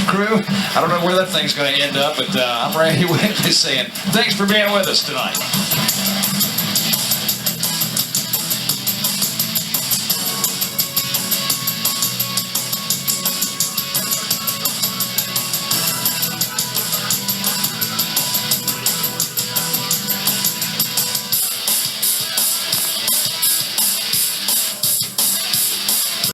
crew, I don't know where that thing's going to end up, but I'm Randy Whitley saying thanks for being with us tonight.